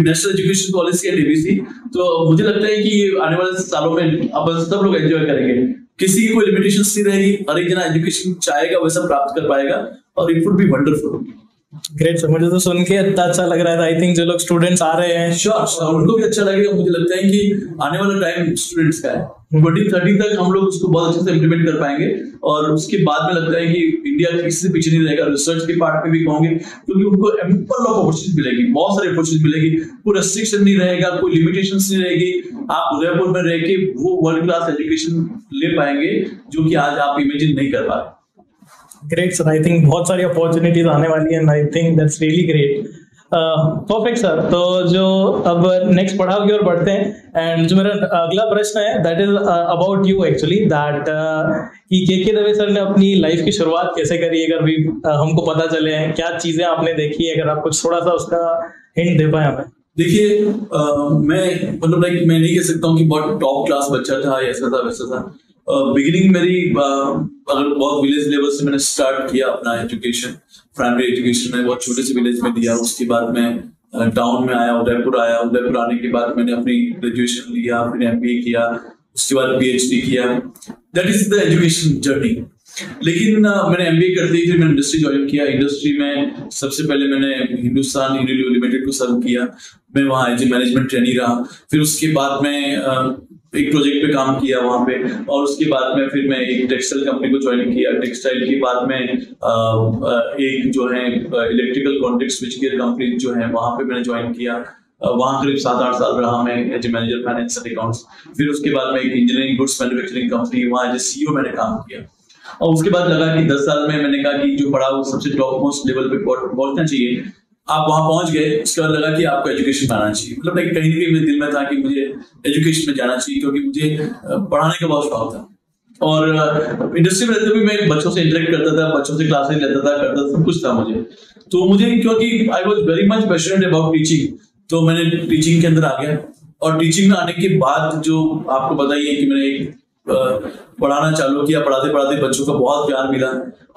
national education policy and ABC। तो मुझे लगता है कि आने वाले सालों में अपन सब लोग एंजॉय करेंगे, किसी की कोई लिमिटेशंस नहीं रहेगी, हर एक जना एजुकेशन चाहेगा वैसा प्राप्त कर पाएगा, और it would be wonderful. Great sir, मुझे तो सुन के इतना अच्छा लग रहा था। आई थिंक जो लोग स्टूडेंट्स आ रहे हैं, श्योर उनको भी अच्छा लगेगा। मुझे लगता है कि आने वाला टाइम स्टूडेंट्स का है। 2030 तक हम लोग उसको बहुत अच्छे से इम्प्लीमेंट कर पाएंगे। और उसके बाद में लगता है कि इंडिया किसी से पीछे नहीं रहेगा, रिसर्च के पार्ट में भी कहूंगे, क्योंकि उनको एम्पल ऑफ अपॉर्चुनिटी मिलेगी, बहुत सारी अपॉर्चुनिटी मिलेगी, कोई रेस्ट्रिक्शन नहीं रहेगा, कोई लिमिटेशंस नहीं रहेगी। आप उदयपुर में रह के वो वर्ल्ड क्लास एजुकेशन ले पाएंगे जो कि आज आप इमेजिन नहीं कर पा रहे। ग्रेट सर, आई थिंक बहुत सारी अपॉर्चुनिटीज आने वाली है, आई think that's really great. Perfect sir. तो जो अब नेक्स्ट पढ़ाव की ओर बढ़ते हैं, एंड जो मेरा अगला प्रश्न है that is about you actually, that कि के दवे सर ने अपनी लाइफ की शुरुआत कैसे करी, अगर भी हमको पता चले क्या चीजें आपने देखी, अगर आप कुछ थोड़ा सा उसका हिंट दे पाए हमें। देखिए, मैं मतलब लाइक मैं नहीं कह सकता हूँ कि बहुत टॉप क्लास बच्चा था, ऐसा था वैसा था। बिगिनिंग मेरी अगर बहुत विलेज लेवल से मैंने स्टार्ट किया अपना एजुकेशन, प्राइमरी एजुकेशन में बहुत छोटे से विलेज में दिया। उसके बाद मैं टाउन में आया, उदयपुर आया। उदयपुर आने के बाद मैंने अपनी ग्रेजुएशन लिया, फिर MBA किया, उसके बाद PhD किया। That is the education journey. लेकिन मैंने MBA करते ही फिर मैंने इंडस्ट्री ज्वाइन किया। इंडस्ट्री में सबसे पहले मैंने हिंदुस्तान यूनिलीवर लिमिटेड को सर्व किया। मैं वहाँ एज ए मैनेजमेंट ट्रेनी रहा। फिर उसके बाद मैं एक प्रोजेक्ट पे काम किया वहाँ पे, और उसके बाद में फिर मैं एक टेक्सटाइल कंपनी को ज्वाइन किया। टेक्सटाइल के बाद में एक जो है electrical contact switch gear company जो है वहाँ पे मैंने ज्वाइन किया। वहाँ करीब 7-8 साल रहा मैं as a manager finance and accounts. फिर उसके बाद में एक इंजीनियरिंग गुड्स मैन्युफैक्चरिंग कंपनी, वहाँ एज ए CEO मैंने काम किया। और उसके बाद लगा कि 10 साल में मैंने कहा कि जो पढ़ा वो सबसे टॉप मोस्ट लेवल पे पहुंचना चाहिए। आप वहां पहुंच गए, उसके बाद लगा कि आपको एजुकेशन में आना चाहिए। मतलब कहीं ना कहीं मेरे दिल में था कि मुझे एजुकेशन में जाना चाहिए, क्योंकि मुझे पढ़ाने का बहुत शौक था। और इंडस्ट्री में रहते हुए मैं बच्चों से इंटरेक्ट करता था, बच्चों से क्लासेस लेता था, करता था, सब कुछ था मुझे। तो मुझे क्योंकि I was very much passionate about teaching, तो मैंने टीचिंग के अंदर आ गया। और टीचिंग में आने के बाद जो आपको बताइए कि मैंने एक पढ़ाना चालू किया। पढ़ाते पढ़ाते बच्चों का बहुत प्यार मिला,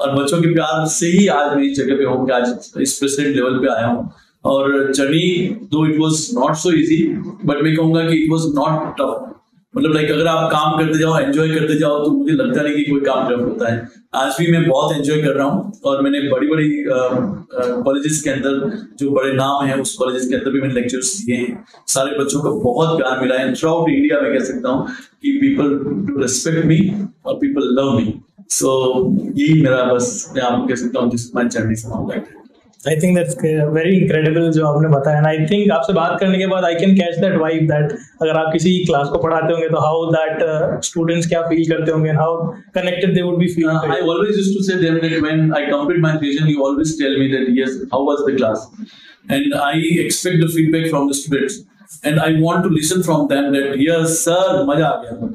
और बच्चों के प्यार से ही आज मैं इस जगह पे हूँ कि आज इस प्रेसिडेंट लेवल पे आया हूँ। और जर्नी दो it was not so easy, but मैं कहूँगा कि इट वाज नॉट टफ। मतलब लाइक अगर आप काम करते जाओ, एंजॉय करते जाओ, तो मुझे लगता नहीं कि कोई काम टफ होता है। आज भी मैं बहुत एंजॉय कर रहा हूँ, और मैंने बड़ी बड़ी कॉलेजेस के अंदर जो बड़े नाम हैं उस कॉलेजेस के अंदर भी मैंने लेक्चर्स दिए हैं। सारे बच्चों को बहुत प्यार मिला है। थ्रू आउट इंडिया मैं कह सकता हूँ कि पीपल डू रिस्पेक्ट मी और पीपल लव मी। सो यही मेरा बस मैं आपको कह सकता हूँ जिस माय जर्नी समाप्त है। आई थिंक दैट्स वेरी इंक्रेडिबल जो आपने बताया। एंड आई थिंक आपसे बात करने के बाद I can catch that vibe, that अगर आप किसी क्लास को पढ़ाते होंगे तो हाउ दैट स्टूडेंट्स क्या फील करते होंगे, how connected they would be feeling. I always used to say them that when I complete my vision, you always tell me that yes, how was the class, and I expect the feedback from the students, and I want to listen from them that yes sir, मजा आ गया।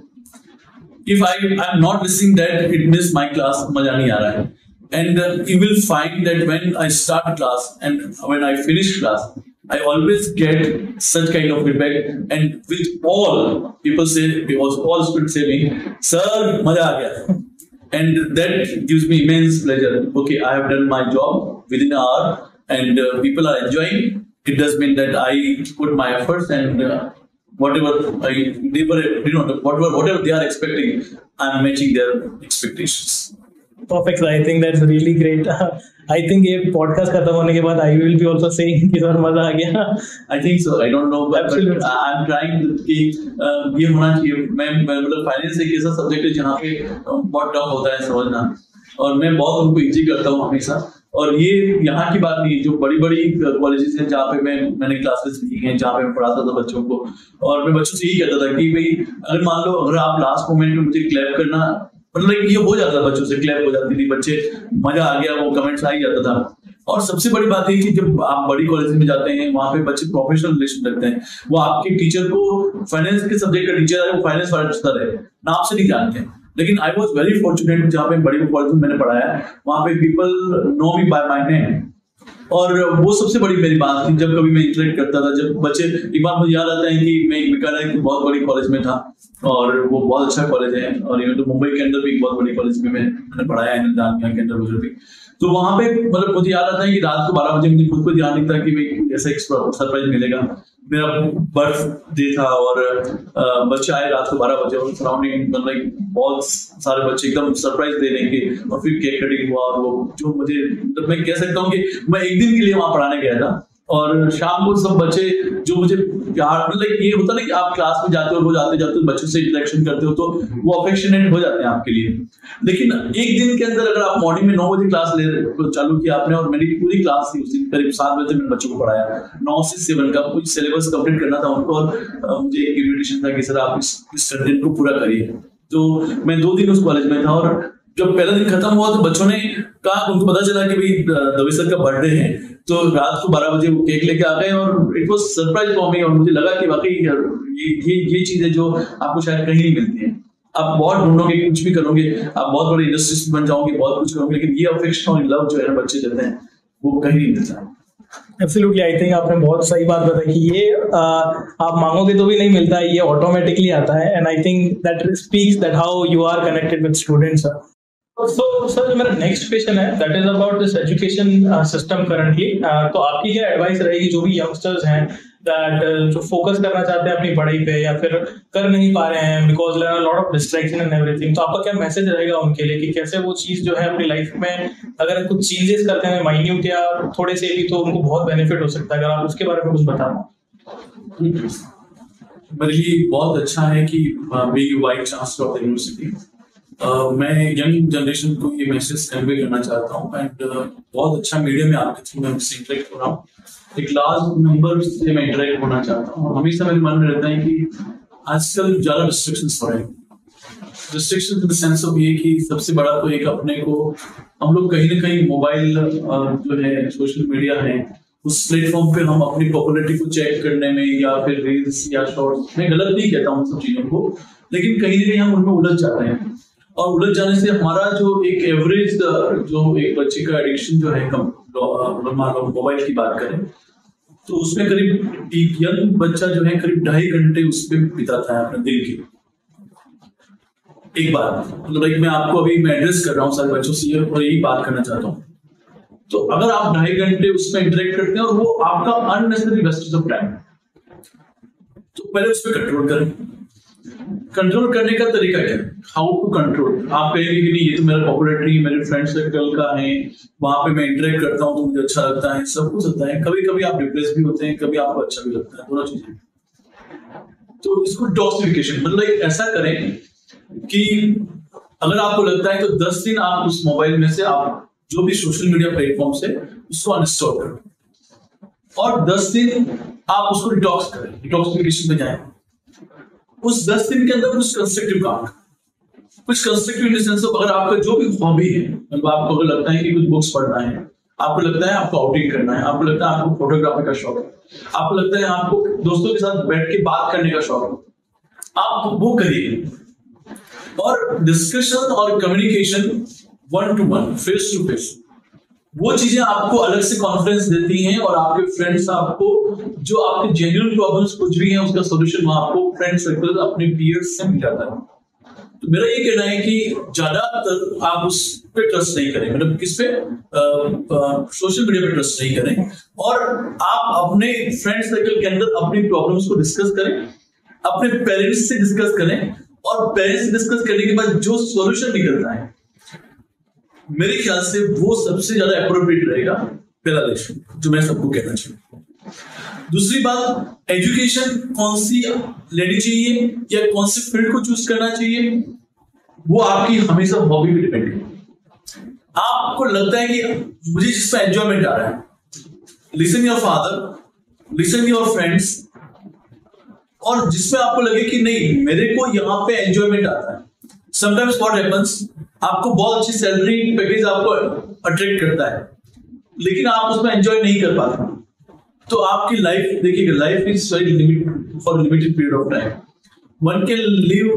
If I'm not listening that, it means my class मजा नहीं आ रहा है। And you will find that when I start class and when I finish class, I always get such kind of feedback, and with all people say, because all students say me, sir, maza aa gaya, and that gives me immense pleasure. Okay, I have done my job within an hour, and people are enjoying. It does mean that I put my efforts, and whatever they are expecting, I'm matching their expectations. Perfect. I think that's really great. I think ये podcast खत्म होने के बाद I will be also saying कि sir मजा आ गया। I think so. I don't know, but I'm trying कि ये होना चाहिए। मैं मतलब फाइनेंस एक ऐसा सब्जेक्ट है जहाँ पे बहुत टफ होता है समझना, और मैं बहुत उनको इजी करता हूँ हमेशा। और ये यहाँ की बात नहीं, जो बड़ी बड़ी कॉलेजेस हैं जहाँ पे मैंने क्लासेस ली हैं, जहाँ पे मैं पढ़ाता था बच्चों को, और मैं बच्चों से यही कहता था कि भाई अगर मान लो अगर आप लास्ट मोमेंट में मुझे क्लैप करना, मतलब ये हो जाता, बच्चों से क्लैप हो जाती थी, बच्चे मजा आ गया वो कमेंट्स आ ही जाता था। और सबसे बड़ी बात है कि जब आप बड़ी कॉलेज में जाते हैं वहां पे बच्चे प्रोफेशनल रिलेशन रखते हैं। वो आपके टीचर को फाइनेंस के सब्जेक्ट का टीचर है, वो फाइनेंस पढ़ाता है ना, आपसे नहीं जानते हैं। लेकिन आई वॉज वेरी फॉर्चुनेट, जहाँ पे बड़ी कॉलेज में मैंने पढ़ाया वहां पे people know me by my name, और वो सबसे बड़ी मेरी बात थी। जब कभी मैं इंटरेक्ट करता था, जब बच्चे, एक बार मुझे याद आता है कि मैं एक बीकानेर की बहुत बड़ी कॉलेज में था, और वो बहुत अच्छा कॉलेज है, और इवन तो मुंबई के अंदर भी एक बहुत बड़ी कॉलेज में मैंने पढ़ाया है, जामिया के अंदर उधर भी। तो वहां पे मतलब मुझे याद आता है कि रात को 12 बजे मुझे खुद को ध्यान नहीं था कि भाई ऐसा एक सरप्राइज मिलेगा। मेरा बर्थडे था, और बच्चे आए रात को 12 बजे, और सराउंडिंग मतलब बहुत सारे बच्चे एकदम सरप्राइज दे लेंगे, और फिर केक कटिंग हुआ। और वो जो मुझे मतलब मैं कह सकता हूँ कि मैं एक दिन के लिए वहां पढ़ाने गया था, और शाम को सब बच्चे जो मुझे प्यार, मतलब ये होता ना कि आप क्लास में जाते हो, रोज आते जाते हो, बच्चों से इंटरेक्शन करते हो तो वो अफेक्शनेट हो जाते हैं आपके लिए। लेकिन एक दिन के अंदर अगर आप मॉर्निंग में 9 बजे क्लास चालू किया आपने, और मेरी पूरी क्लास थी उस दिन करीब 7 बजे तक मैंने बच्चों को पढ़ाया, 9 से 7 का कुछ सिलेबस कंप्लीट करना था उनको, और मुझे एक इन्विटेशन था कि सर आप इस कंटेंट को पूरा करिए। तो मैं 2 दिन उस कॉलेज में था, और जब पहला दिन खत्म हुआ तो बच्चों ने कहा, उनको पता चला कि भाई दवे सर का बर्थडे है, तो रात को 12 बजे वो केक लेके आ गए, और it was surprise for me, और मुझे लगा कि वाकई ये चीजें जो आपको शायद कहीं नहीं मिलती है। आप बहुत ढूंढोगे, कुछ भी करोगे, आप बहुत बड़े इंडस्ट्रीज बन जाओगे, बहुत कुछ करोगे, लेकिन ये अफेक्शन और लव जो है ना बच्चे देते हैं वो कहीं नहीं मिलता। एब्सोल्युटली, आई थिंक आपने बहुत सही बात बताई कि ये आप मांगोगे तो भी नहीं मिलता है, ये ऑटोमेटिकली आता है। And I think that speaks that how you are connected with students. So, sir जो मेरा नेक्स्ट क्वेश्चन है that is about this education system currently. तो आपकी क्या एडवाइस रहेगी जो भी यंगस्टर्स हैं दैट जो फोकस करना चाहते हैं अपनी पढ़ाई पे या फिर कर नहीं पा रहे हैं because there are lot of distraction and everything, तो आपका क्या मैसेज रहेगा उनके लिए कि कैसे वो चीज जो है अपनी लाइफ में अगर कुछ चेंजेस करते हैं माइन्यूट या थोड़े से भी, तो उनको बहुत बेनिफिट हो सकता है, अगर आप उसके बारे में कुछ बता पाओ। मेरे लिए बहुत अच्छा है कि being vice chancellor of the university, मैं यंग जनरेशन को ये मैसेज कन्वे करना चाहता हूँ, एंड बहुत अच्छा मीडियम है आपके थ्रू मैं उनसे इंटरेक्ट हो रहा हूँ, एक लार्ज नंबर से मैं इंटरेक्ट होना चाहता हूँ। हमेशा मेरे मन में रहता है कि आजकल ज्यादा रिस्ट्रिक्शंस हो रहे हैं, restriction in the sense of ये कि सबसे बड़ा तो एक अपने को हम लोग कहीं ना कहीं मोबाइल जो है सोशल मीडिया है उस प्लेटफॉर्म पे हम अपनी पॉपुलैरिटी को चेक करने में या फिर रील्स या शॉर्ट्स, मैं गलत नहीं कहता हूँ उन सब चीजों को, लेकिन कहीं ना कहीं हम उनमें उलझ जाते हैं, और उलझ जाने से हमारा जो एक एवरेज जो एक बच्चे का एडिक्शन जो है कम, मान लो मोबाइल की बात करें तो उसमें करीब एक यंग बच्चा जो है करीब 2.5 घंटे उस पर बिताता है अपने दिन के। एक बार मतलब मैं आपको अभी मैं एड्रेस कर रहा हूँ सारे बच्चों से और यही बात करना चाहता हूँ। तो अगर आप 2.5 घंटे उसमें इंटरेक्ट करते हैं और वो आपका अननेसेसरी वेस्टेज ऑफ टाइम, तो पहले उस पर कंट्रोल करें। कंट्रोल करने का तरीका क्या है, हाउ टू कंट्रोल। आप कहेंगे कि नहीं ये तो मेरा पॉपुलैरिटी मेरे फ्रेंड सर्कल का है, वहां पे मैं इंटरेक्ट करता हूँ तो मुझे अच्छा लगता है, सब कुछ होता है, कभी कभी आप डिप्रेस भी होते हैं, कभी आपको अच्छा भी लगता है, दोनों चीजें। तो इसको डिटॉक्सिफिकेशन मतलब ऐसा करें कि अगर आपको लगता है तो 10 दिन आप उस मोबाइल में से आप जो भी सोशल मीडिया प्लेटफॉर्म से उसको अनइंस्टॉल करें और 10 दिन आप उसको डिटॉक्स करें, डिटॉक्सिफिकेशन में जाएं। उस 10 दिन के अंदर कुछ कंस्ट्रक्टिव काम, कुछ constructive in the sense of अगर आपका जो भी हॉबी है, मतलब आपको अगर लगता है कि कुछ बुक्स पढ़ना है, आपको लगता है आपको आउटिंग करना है, आपको लगता है आपको फोटोग्राफी का शौक है, आपको लगता है आपको दोस्तों के साथ बैठ के बात करने का शौक है, आप वो करिए। और डिस्कशन और communication 1-to-1 face to face, वो चीजें आपको अलग से कॉन्फिडेंस देती हैं और आपके फ्रेंड्स आपको जो आपके जेन्युइन प्रॉब्लम्स कुछ भी हैं उसका सॉल्यूशन वहां आपको फ्रेंड सर्कल अपने पीयर्स से मिल जाता है। तो मेरा ये कहना है कि ज्यादातर आप उस पे ट्रस्ट नहीं करें, मतलब किस पे सोशल मीडिया पे ट्रस्ट नहीं करें, और आप अपने फ्रेंड सर्कल के अंदर अपनी प्रॉब्लम्स को डिस्कस करें, अपने पेरेंट्स से डिस्कस करें, और पेरेंट्स से डिस्कस करने के बाद जो सॉल्यूशन निकलता है मेरे ख्याल से वो सबसे ज्यादा एप्रोप्रिएट रहेगा पहला लेक्चर जो मैं सबको कहना चाहिए। दूसरी बात, एजुकेशन कौन सी लेनी चाहिए या कौन सी फील्ड को चूज करना चाहिए वो आपकी हमेशा हॉबी पे डिपेंड है। आपको लगता है कि मुझे जिसमें एंजॉयमेंट आ रहा है, listen your father, listen your friends, और जिसमें आपको लगे कि नहीं मेरे को यहाँ पे एंजॉयमेंट आता है। समटाइम्स व्हाट हैपेंस, आपको बहुत अच्छी सैलरी पैकेज आपको अट्रैक्ट करता है लेकिन आप उसमें एंजॉय नहीं कर पाते, तो आपकी लाइफ देखिएगा, life is very limited for limited period of time. One can live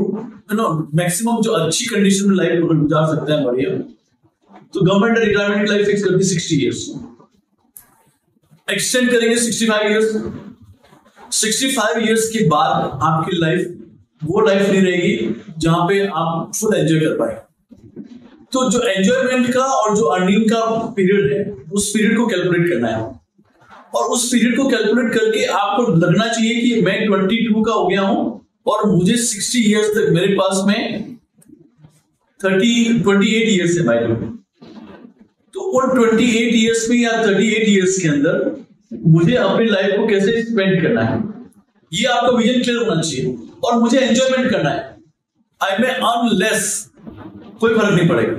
maximum जो अच्छी कंडीशन में लाइफ गुजार सकता है बढ़िया, तो गवर्नमेंट रिटायरमेंट की लाइफ फिक्स करती है 60 इयर्स, एक्सटेंड करेंगे 65 इयर्स। 65 इयर्स के बाद आपकी लाइफ वो लाइफ नहीं रहेगी जहां पे आप फुल एंजॉय कर पाए। तो जो एंजॉयमेंट का और जो अर्निंग का पीरियड है उस पीरियड को कैलकुलेट करना है, और उस पीरियड को कैलकुलेट करके आपको लगना चाहिए कि मैं 22 का हो गया हूं और मुझे 60 इयर्स तक मेरे पास में 28 इयर्स है भाई। तो उन 28 इयर्स में या 38 इयर्स के अंदर मुझे अपनी लाइफ को कैसे स्पेंड करना है, ये आपका विजन क्लियर होना चाहिए। और मुझे एंजॉयमेंट करना है, आई मे अर्न लेस, कोई फर्क नहीं पड़ेगा,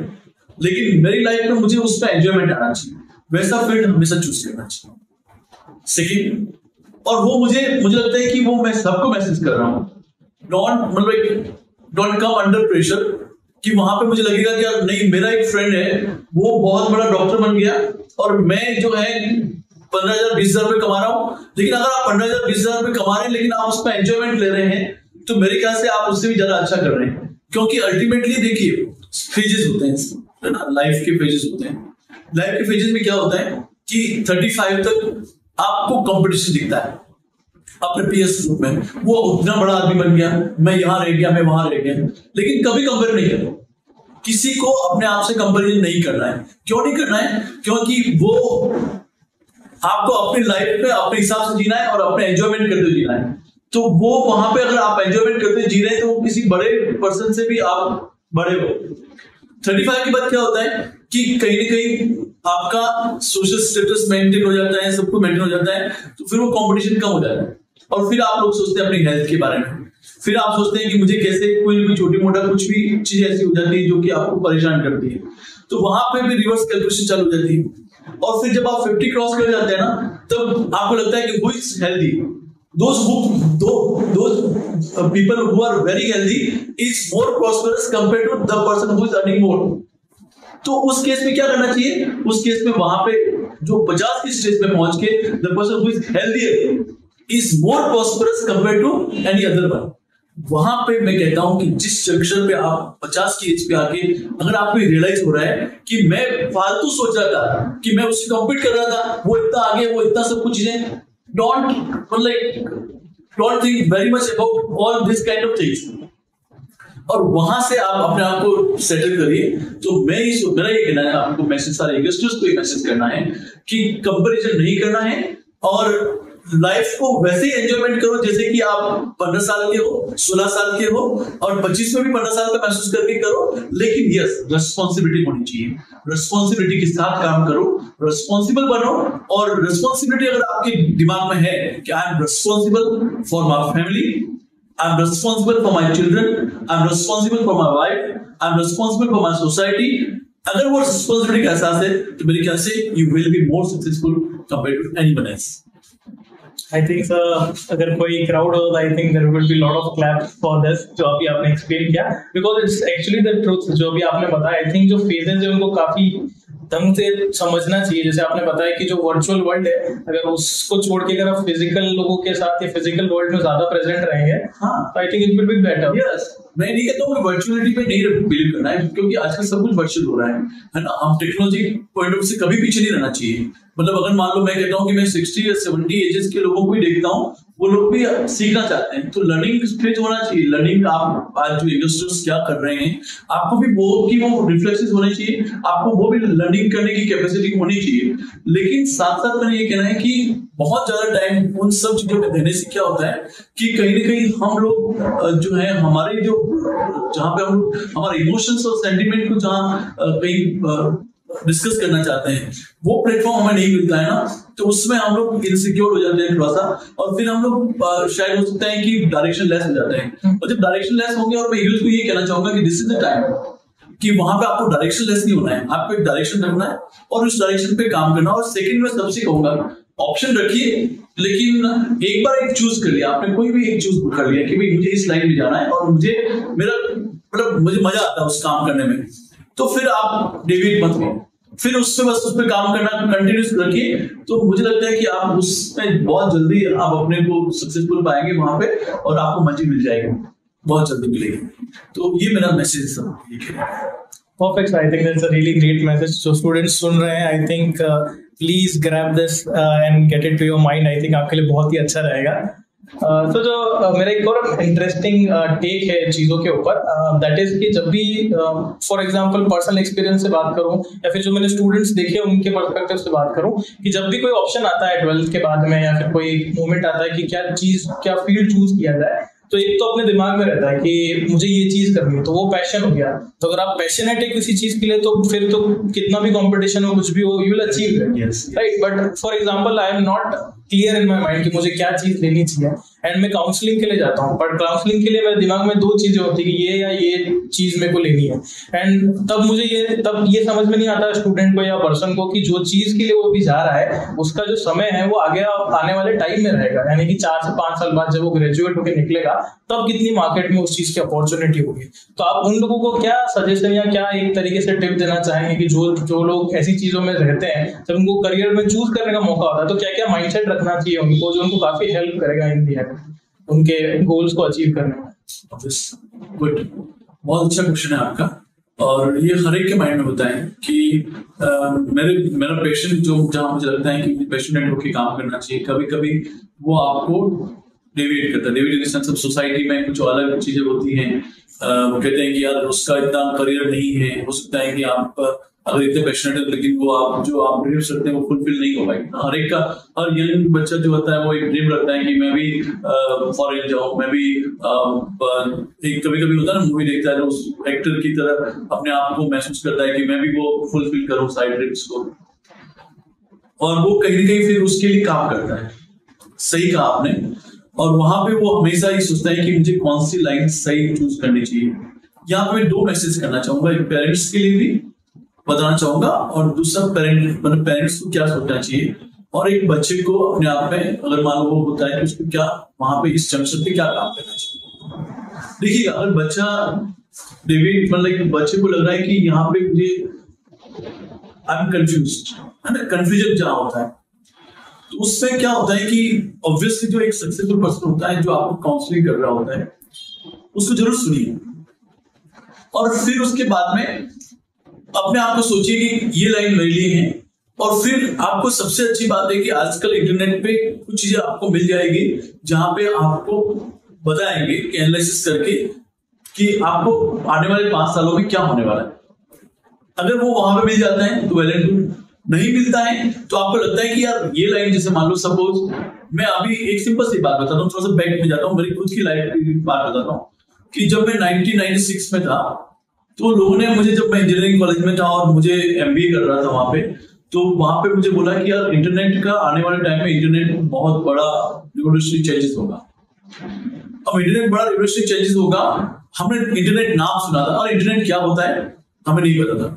लेकिन मेरी लाइफ में मुझे उस पर एंजॉयमेंट आना चाहिए, वैसा फील्ड हमेशा चूज करना चाहिए। सेकेंड, और वो मुझे लगता है कि वो मैं सबको मैसेज कर रहा हूँ, डोंट कम अंडर प्रेशर, कि वहां पे मुझे लगेगा कि यार नहीं, मेरा एक फ्रेंड है वो बहुत बड़ा डॉक्टर बन गया और मैं जो है 15,000 20,000 रुपए कमा रहा हूँ। लेकिन अगर आप 15,000 20,000 रुपए कमा रहे हैं लेकिन आप उस पर एंजॉयमेंट ले रहे हैं, तो मेरे ख्याल से आप उससे भी ज्यादा अच्छा कर रहे हैं। क्योंकि अल्टीमेटली देखिए, फेजेस होते हैं ना, लाइफ के फेजेस होते हैं। लाइफ के फेजेस में क्या होता है कि 35 तक आपको कंपटीशन दिखता है अपने पीएस ग्रुप में, वो उतना बड़ा आदमी बन गया, मैं यहाँ रह गया, मैं वहां रह गया, लेकिन कभी कंपेयर नहीं करना, किसी को अपने आप से कंपेरिजन नहीं करना है। क्यों नहीं करना है? क्योंकि वो आपको अपनी लाइफ में अपने हिसाब से जीना है और अपने एंजॉयमेंट करते हुए जीना है। तो वो वहां पे अगर आप एंजॉयमेंट करते जी रहे हैं तो किसी बड़े पर्सन से भी आप बड़े हो। 35 के बाद क्या होता है कि कहीं ना कहीं आपका सोशल स्टेटस मेंटेन हो जाता है, सब कुछ मेंटेन हो जाता है, तो फिर वो कंपटीशन कम हो जाता है। और फिर आप लोग सोचते हैं अपनी हेल्थ के बारे में, फिर आप सोचते हैं कि मुझे कैसे कोई छोटी मोटा कुछ भी चीज ऐसी हो जाती है जो कि आपको परेशान करती है, तो वहां पे भी रिवर्स कैलकुलेशन चालू हो जाती है। और फिर जब आप 50 क्रॉस कर जाते हैं ना, तब आपको लगता है कि who is healthy, those people who are very healthy is more prosperous compared to the person who is earning more। तो उस केस में क्या करना चाहिए? उस केस में वहां पे जो 50 की स्टेज पे पहुंच के the person who is healthier is more prosperous compared to any other one। वहां पे मैं कहता हूं कि जिस जंक्शन पे आप 50 की एज पे आके अगर आपको रियलाइज हो रहा है कि मैं फालतू सोच रहा था कि मैं उससे कॉम्पीट कर रहा था, वो इतना आगे, वो इतना सब कुछ चीजें, don't think very much about all this kind of things। और वहां से आप अपने आप को सेटल करिए। तो मेरा ये कहना है आपको, मैसेज सारे यंगस्टर्स को ये मैसेज करना है कि कंपैरिजन नहीं करना है और लाइफ को वैसे ही एंजॉयमेंट करो जैसे कि आप 15 साल के हो, 16 साल के हो, और 25 में भी 15 साल का महसूस करके करो। लेकिन यस, रिस्पॉन्सिबिलिटी होनी चाहिए, रिस्पॉन्सिबिलिटी के साथ काम करो, रिस्पॉन्सिबल बनो। और रिस्पॉन्सिबिलिटी अगर आपके दिमाग में है कि I am responsible for my family, I am responsible for my children, I am responsible for my wife, I am responsible for my society, अगर वो रिस्पॉन्सिबिलिटी का एहसास है तो मेरे ख्याल से you will be more successful compared to anyone else. I think अगर कोई क्राउड हो, I think there will be lot of claps for this जो अभी आपने एक्सप्लेन किया, because it's actually the truth जो अभी आपने बताया। I think जो phases है उनको काफी ढंग से समझना चाहिए। जैसे आपने बताया कि जो वर्चुअल वर्ल्ड है, अगर उसको छोड़ के अगर आप फिजिकल लोगों के साथ या फिजिकल वर्ल्ड में ज्यादा प्रेजेंट रहेंगे, तो I think it will be better. Yes, मैं नहीं कहता हूँ वर्चुअलिटी पे नहीं बिलीव करना है, क्योंकि आजकल सब कुछ वर्चुअल हो रहा है ना। हम टेक्नोलॉजी पॉइंट ऑफ से कभी पीछे नहीं रहना चाहिए। मतलब अगर मान लो मैं कहता हूँ कि मैं 60 या 70 एजेस के लोगों को भी देखता हूँ, वो लोग भी सीखना चाहते हैं, तो लर्निंग फेज होना चाहिए। लर्निंग, आप आज जो यंगस्टर्स क्या कर रहे हैं, आपको भी वो रिफ्लेक्सेस होने चाहिए, आपको वो भी लर्निंग करने की कैपेसिटी होनी चाहिए। लेकिन साथ साथ मैंने ये कहना है कि बहुत ज्यादा टाइम उन सब चीजों में देने से क्या होता है कि कहीं ना कहीं हम लोग जो है हमारे जो जहाँ पे हम हमारे इमोशंस और सेंटिमेंट को जहाँ कहीं डिस्कस करना चाहते हैं, वो प्लेटफॉर्म हमें नहीं मिलता है ना, तो उसमें हम लोग इनसिक्योर हो जाते हैं थोड़ा सा, और फिर हम लोग शायद हो सकता है कि डायरेक्शन लेस हो जाते हैं। और जब डायरेक्शन लेस होंगे, और मैं यूथ को ये कहना चाहूंगा कि दिस इज द टाइम कि वहां पे आपको डायरेक्शन लेस नहीं होना है, आपको एक डायरेक्शन रखना है और उस डायरेक्शन पे काम करना। और सेकंड में सबसे कहूंगा, ऑप्शन रखिए, लेकिन एक बार एक चूज कर लिया आपने, कोई भी एक चूज कर लिया कि भाई मुझे इस लाइन में जाना है और मुझे मजा आता है उस काम करने में, तो फिर आप डेविएट मत करो, फिर उससे बस उस पर काम करना कंटिन्यूस रखिए। तो मुझे लगता है कि आप उसमें बहुत जल्दी आप अपने को सक्सेसफुल पाएंगे वहां पे, और आपको मंजिल मिल जाएगी, बहुत जल्दी मिलेगी। तो ये मेरा मैसेज है। Perfect. I think that's a really great message. So students सुन रहे हैं, I think please grab this and get it to your mind. I think आपके लिए बहुत ही अच्छा रहेगा। तो जो मेरा एक और इंटरेस्टिंग टेक है चीज़ों के ऊपर, दैट इज कि जब भी फॉर एग्जांपल पर्सनल एक्सपीरियंस से बात करूं या फिर जो मैंने स्टूडेंट्स देखे उनके पर्सपेक्टिव से बात करूं, कि जब भी कोई ऑप्शन आता है 12th के बाद में या फिर कोई मोमेंट आता है कि क्या फील्ड चूज किया जाए, तो एक तो अपने दिमाग में रहता है कि मुझे ये चीज करनी है, तो वो पैशन हो गया। तो अगर आप पैशनेट है किसी चीज के लिए तो फिर तो कितना भी कंपटीशन हो, कुछ भी हो, you will achieve it, right. But for example I am not clear in my mind कि मुझे क्या चीज लेनी चाहिए, एंड मैं काउंसलिंग के लिए जाता हूँ, बट काउंसलिंग के लिए मेरे दिमाग में दो चीजें होती है कि ये या ये चीज मेरे को लेनी है। एंड तब ये समझ में नहीं आता स्टूडेंट को या पर्सन को कि जो चीज के लिए वो भी जा रहा है उसका जो समय है वो आगे आने वाले टाइम में रहेगा, यानी कि 4 से 5 साल बाद जब वो ग्रेजुएट होकर निकलेगा तब कितनी मार्केट में उस चीज की अपॉर्चुनिटी होगी। तो आप उन लोगों को क्या सजेशन या क्या एक तरीके से टिप देना चाहेंगे कि जो लोग ऐसी चीजों में रहते हैं, जब उनको करियर में चूज करने का मौका होता है तो क्या क्या माइंडसेट रखना चाहिए उनको, जो उनको काफी हेल्प करेगा इन दी एंड उनके गोल्स को अचीव करने में? गुड, बहुत अच्छा क्वेश्चन है आपका, और ये हर एक के माइंड में होता है कि मेरा पैशन जो जहाँ मुझे लगता है कि पैशनेट होकर काम करना चाहिए, कभी कभी वो आपको डेविएट करता है। Deviate in the sense of society में कुछ अलग चीजें होती हैं, कहते हैं कि यार उसका इतना करियर नहीं है, हो सकता है कि आप अगर इतने पैशनेट है लेकिन वो आप जो आप ड्रीम्स रखते हैं वो फुलफिल नहीं हो पाएगी। हर एक का, हर यंग बच्चा जो होता है वो एक ड्रीम रखता है कि मैं भी फॉरेन जाऊं, मैं भी कभी कभी होता है ना, मूवी देखता है उस एक्टर की तरह अपने आप को महसूस करता है कि मैं भी वो फुलफिल करूं साइड ड्रीम्स को, और वो कहीं ना कहीं फिर उसके लिए काम करता है। सही कहा आपने, और वहां पे वो हमेशा ही सोचता है कि मुझे कौन सी लाइन सही चूज करनी चाहिए। यहाँ पे मैं 2 मैसेज करना चाहूंगा, एक पेरेंट्स के लिए भी बताना चाहूंगा और दूसरा पेरेंट्स को क्या सोचना चाहिए, और एक बच्चे को अपने आप में अगर मान लो वो होता है कि उसको क्या वहां पे इस जंक्शन पे क्या काम करना चाहिए। देखिएगा, अगर बच्चा मतलब बच्चे को लग रहा है कि यहाँ पे मुझे आई एम कंफ्यूज्ड, है ना, कंफ्यूजन जहाँ होता है, तो उसमें क्या होता है कि ऑब्वियसली जो एक सक्सेसफुल पर्सन होता है जो आपको काउंसलिंग कर रहा होता है उसको जरूर सुनिए, और फिर उसके बाद में अपने आप को सोचिए कि ये लाइन मेरे लिए है। और फिर आपको सबसे अच्छी बात है कि आजकल इंटरनेट पे कुछ चीजें आपको मिल जाएगी जहां पे आपको बताएंगे कि एनालिसिस करके कि आपको आने वाले 5 सालों में क्या होने वाला है। अगर वो वहां पे मिल जाता है तो वेल एंड गुड, नहीं मिलता है तो आपको लगता है कि यार ये लाइन, जैसे मान लो सपोज मैं अभी एक सिंपल सी बात बताता हूँ, थोड़ा सा बैक में जाता हूँ, मेरी खुद की लाइफ की बात बताता हूँ कि जब मैं 1996 में था तो लोगों ने मुझे, जब मैं इंजीनियरिंग कॉलेज में था और मुझे MBA कर रहा था वहां पे, तो वहां पे मुझे बोला कि यार इंटरनेट का आने वाले टाइम में इंटरनेट में बहुत बड़ा रिवोल्यूशनरी चेंजेस होगा। अब इंटरनेट बड़ा रिवोल्यूशनरी चेंजेस होगा, हमने इंटरनेट नाम सुना था और इंटरनेट क्या होता है हमें नहीं पता था।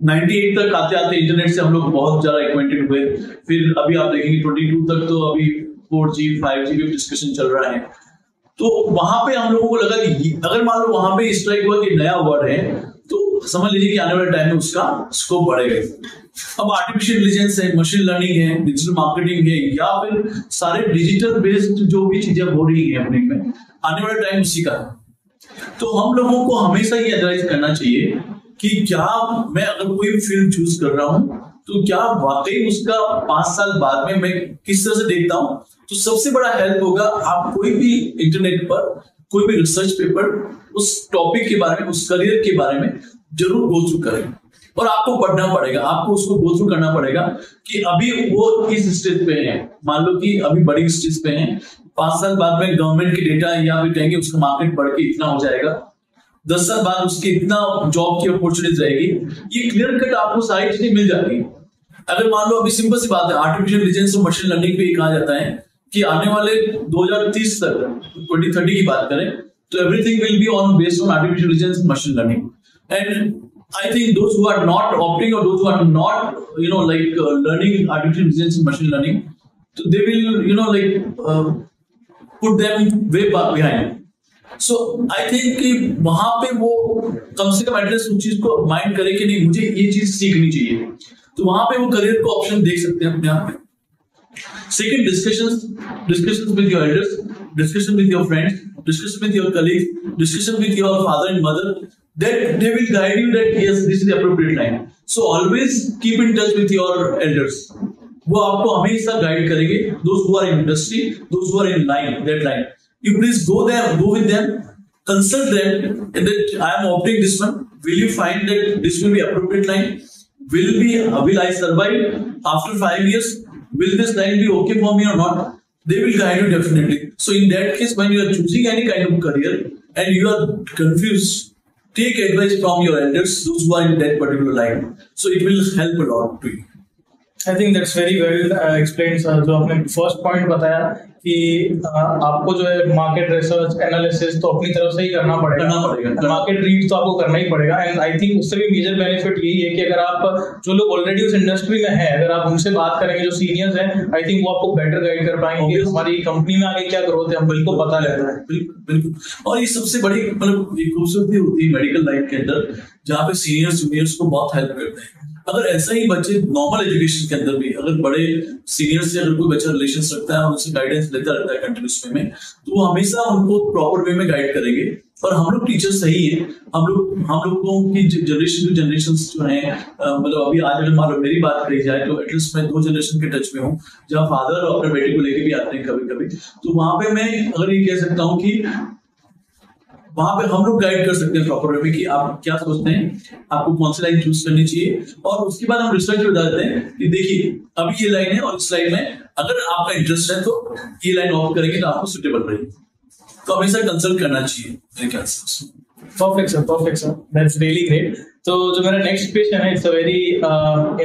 98 तक आते आते इंटरनेट से हम लोग बहुत ज्यादा एक्वेंटेड हुए, फिर अभी आप देखेंगे 22 तक तो अभी 4G 5G भी डिस्कशन चल रहा है। तो वहां पे हम लोगों को लगा कि अगर मान लो वहां पे स्ट्राइक हुआ कि नया वर्ड है तो समझ लीजिए कि आने वाले टाइम में उसका स्कोप बढ़ेगा। अब आर्टिफिशियल इंटेलिजेंस है, मशीन लर्निंग है, डिजिटल मार्केटिंग है, या फिर सारे डिजिटल बेस्ड जो भी चीजें हो रही है अपने में, आने वाला टाइम उसी का है। तो हम लोगों को हमेशा ये एडवाइस करना चाहिए कि क्या मैं अगर कोई फील्ड चूज कर रहा हूं तो क्या वाकई उसका 5 साल बाद में मैं किस तरह से देखता हूं। तो सबसे बड़ा हेल्प होगा, आप कोई भी इंटरनेट पर कोई भी रिसर्च पेपर उस टॉपिक के बारे में, उस करियर के बारे में जरूर गो थ्रू करें, और आपको पढ़ना पड़ेगा, आपको उसको गो थ्रू करना पड़ेगा कि अभी वो इस स्टेज पे है, मान लो कि अभी बड़ी स्टेज पे है, 5 साल बाद में गवर्नमेंट के डेटा या फिर कहेंगे उसका मार्केट बढ़ के इतना हो जाएगा, 10 साल बाद उसकी इतना जॉब की अपॉर्चुनिटी रहेगी। ये क्लियर कट आपको सारी चीजें मिल जाती है। अगर मान लो अभी सिंपल सी बात है, आर्टिफिशियल इंटेलिजेंस और मशीन लर्निंग पे कहा जाता है कि आने वाले 2030 तक 2030 की बात करें तो everything will be on based on artificial intelligence machine learning. And I think those who are not opting or those who are not learning artificial intelligence and machine learning, so they will put them way back behind. So I think कि वहां पे वो कम से कम at least उस चीज को mind करे कि नहीं मुझे ये चीज सीखनी चाहिए, तो वहां पे वो करियर को ऑप्शन देख सकते हैं अपने आप में। Second, discussions with your elders, discussion with your friends, discussion with your colleagues, discussion with your father and mother, that they will guide you that yes, this is the appropriate line. So always keep in touch with your elders. वो आपको हमेशा guide करेंगे. Those who are in industry, those who are in that line. You please go with them, consult them that I am opting this one. Will you find that this will be appropriate line? Will I survive after 5 years? Will this line be okay for me or not? they will guide you definitely. So in that case, when you are choosing any kind of career and you are confused, take advice from your elders, those who are in that particular line. So it will help a lot to you. I think that's very well explained sir. जो आपने first point बताया कि आपको जो है market research analysis तो अपनी तरफ से ही करना पड़ेगा, मार्केट रीड तो आपको करना ही पड़ेगा। एंड आई थिंक उससे भी मेजर बेनिफिट यही है कि अगर आप जो लोग ऑलरेडी उस इंडस्ट्री में हैं, अगर आप उनसे बात करेंगे जो सीनियर्स हैं, आई थिंक वो आपको बेटर गाइड कर पाएंगे कि हमारी कंपनी में आगे क्या ग्रोथ है, हमको पता रहता है। बिल्कुल। और ये सबसे बड़ी मतलब एक खूबसूरती होती है मेडिकल लाइफ के अंदर, जहाँ पे सीनियर्स जूनियर्स को बहुत हेल्प करते हैं। अगर ऐसा ही बच्चे नॉर्मल एजुकेशन के अंदर भी अगर बड़े सीनियर से अगर कोई बच्चा रिलेशन रखता है और उनसे गाइडेंस लेता रहता है कंटिन्यूस वे में, तो वो हमेशा उनको प्रॉपर वे में गाइड करेंगे। और हम लोग टीचर सही है, हम लोगों की जनरेशन टू जनरेशन जो है, मतलब अभी आज अगर मान लो मेरी बात करी जाए तो एटलीस्ट मैं 2 जनरेशन के टच में हूँ, जहाँ फादर अपने बेटे को लेके भी आते हैं कभी कभी। तो वहां पे मैं अगर ये कह सकता हूँ कि वहां पे हम लोग गाइड कर सकते हैं प्रॉपर वे में कि आप क्या सोचते हैं, आपको कौन सी लाइन चूज करनी चाहिए। और उसके बाद हम रिसर्च बता देते हैं कि देखिए अभी ये लाइन है और इस लाइन में अगर आपका इंटरेस्ट है तो ये लाइन ऑफ करेंगे तो आपको सुटेबल रहेगी। तो हमेशा कंसल्ट करना चाहिए मेरे ख्याल से। Perfect sir, that's really great. तो जो मेरा नेक्स्ट क्वेश्चन है, it's a very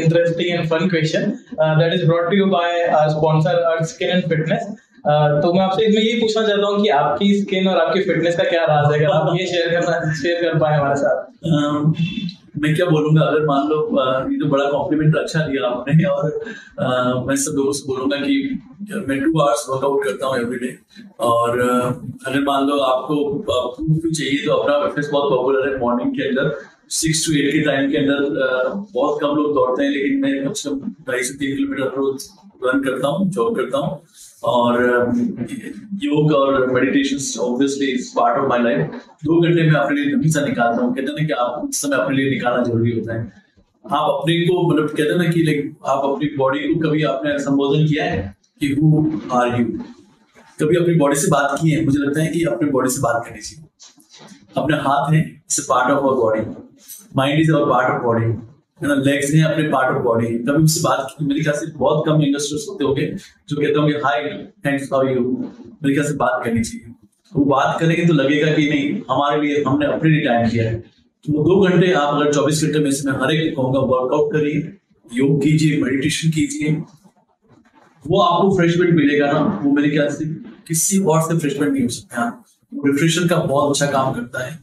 interesting and fun question that is brought to you by our sponsor Earth Skin and Fitness. तो मैं आपसे इसमें यही पूछना चाहता हूँ कि आपकी स्किन और आपकी फिटनेस का क्या राज है, अगर आप ये शेयर कर पाए हमारे साथ। मैं क्या बोलूंगा, अगर मान लो ये तो बड़ा कॉम्प्लीमेंट अच्छा दिया आपने, और मैं सब लोगों से बोलूंगा कि मैं 2 आवर्स वर्कआउट करता हूँ एवरीडे। और अगर मान लो आपको प्रूफ भी चाहिए तो अपना फिटनेस बहुत पॉपुलर है मॉर्निंग के अंदर 6 to 8 के टाइम के अंदर। बहुत कम लोग दौड़ते हैं, लेकिन मैं कम से कम 2.5 से 3 किलोमीटर रोज रन करता हूँ, जॉग करता हूँ। और योग और meditation obviously is part of my life. 2 घंटे में अपने लिए हमेशा निकालता हूँ। कहते हैं ना कि आप कुछ समय अपने लिए निकालना जरूरी होता है। आप अपने को मतलब कहते हैं ना कि आप अपनी बॉडी को कभी आपने संबोधन किया है कि हु आर यू, कभी अपनी बॉडी से बात की है? मुझे लगता है कि अपनी बॉडी से बात करनी चाहिए। अपने हाथ है, it's part of our body, mind is our part of body, legs हैं अपने पार्ट ऑफ बॉडी। कभी उससे बात की? मेरे ख्याल से बहुत कम यंगस्टर्स होते होंगे जो कहते होंगे हाय थैंक्स हाउ यू। मेरे ख्याल से बात करनी चाहिए। वो बात करेंगे तो लगेगा कि नहीं हमारे लिए, हमने अपने लिए टाइम किया है। तो 2 घंटे आप अगर 24 घंटे में से मैं हर एक कहूँगा वर्कआउट करिए, योग कीजिए, मेडिटेशन कीजिए, वो आपको फ्रेशमेंट मिलेगा ना, वो मेरे ख्याल से किसी और से फ्रेशमेंट नहीं हो सकता। रिफ्रेशन का बहुत अच्छा काम करता है।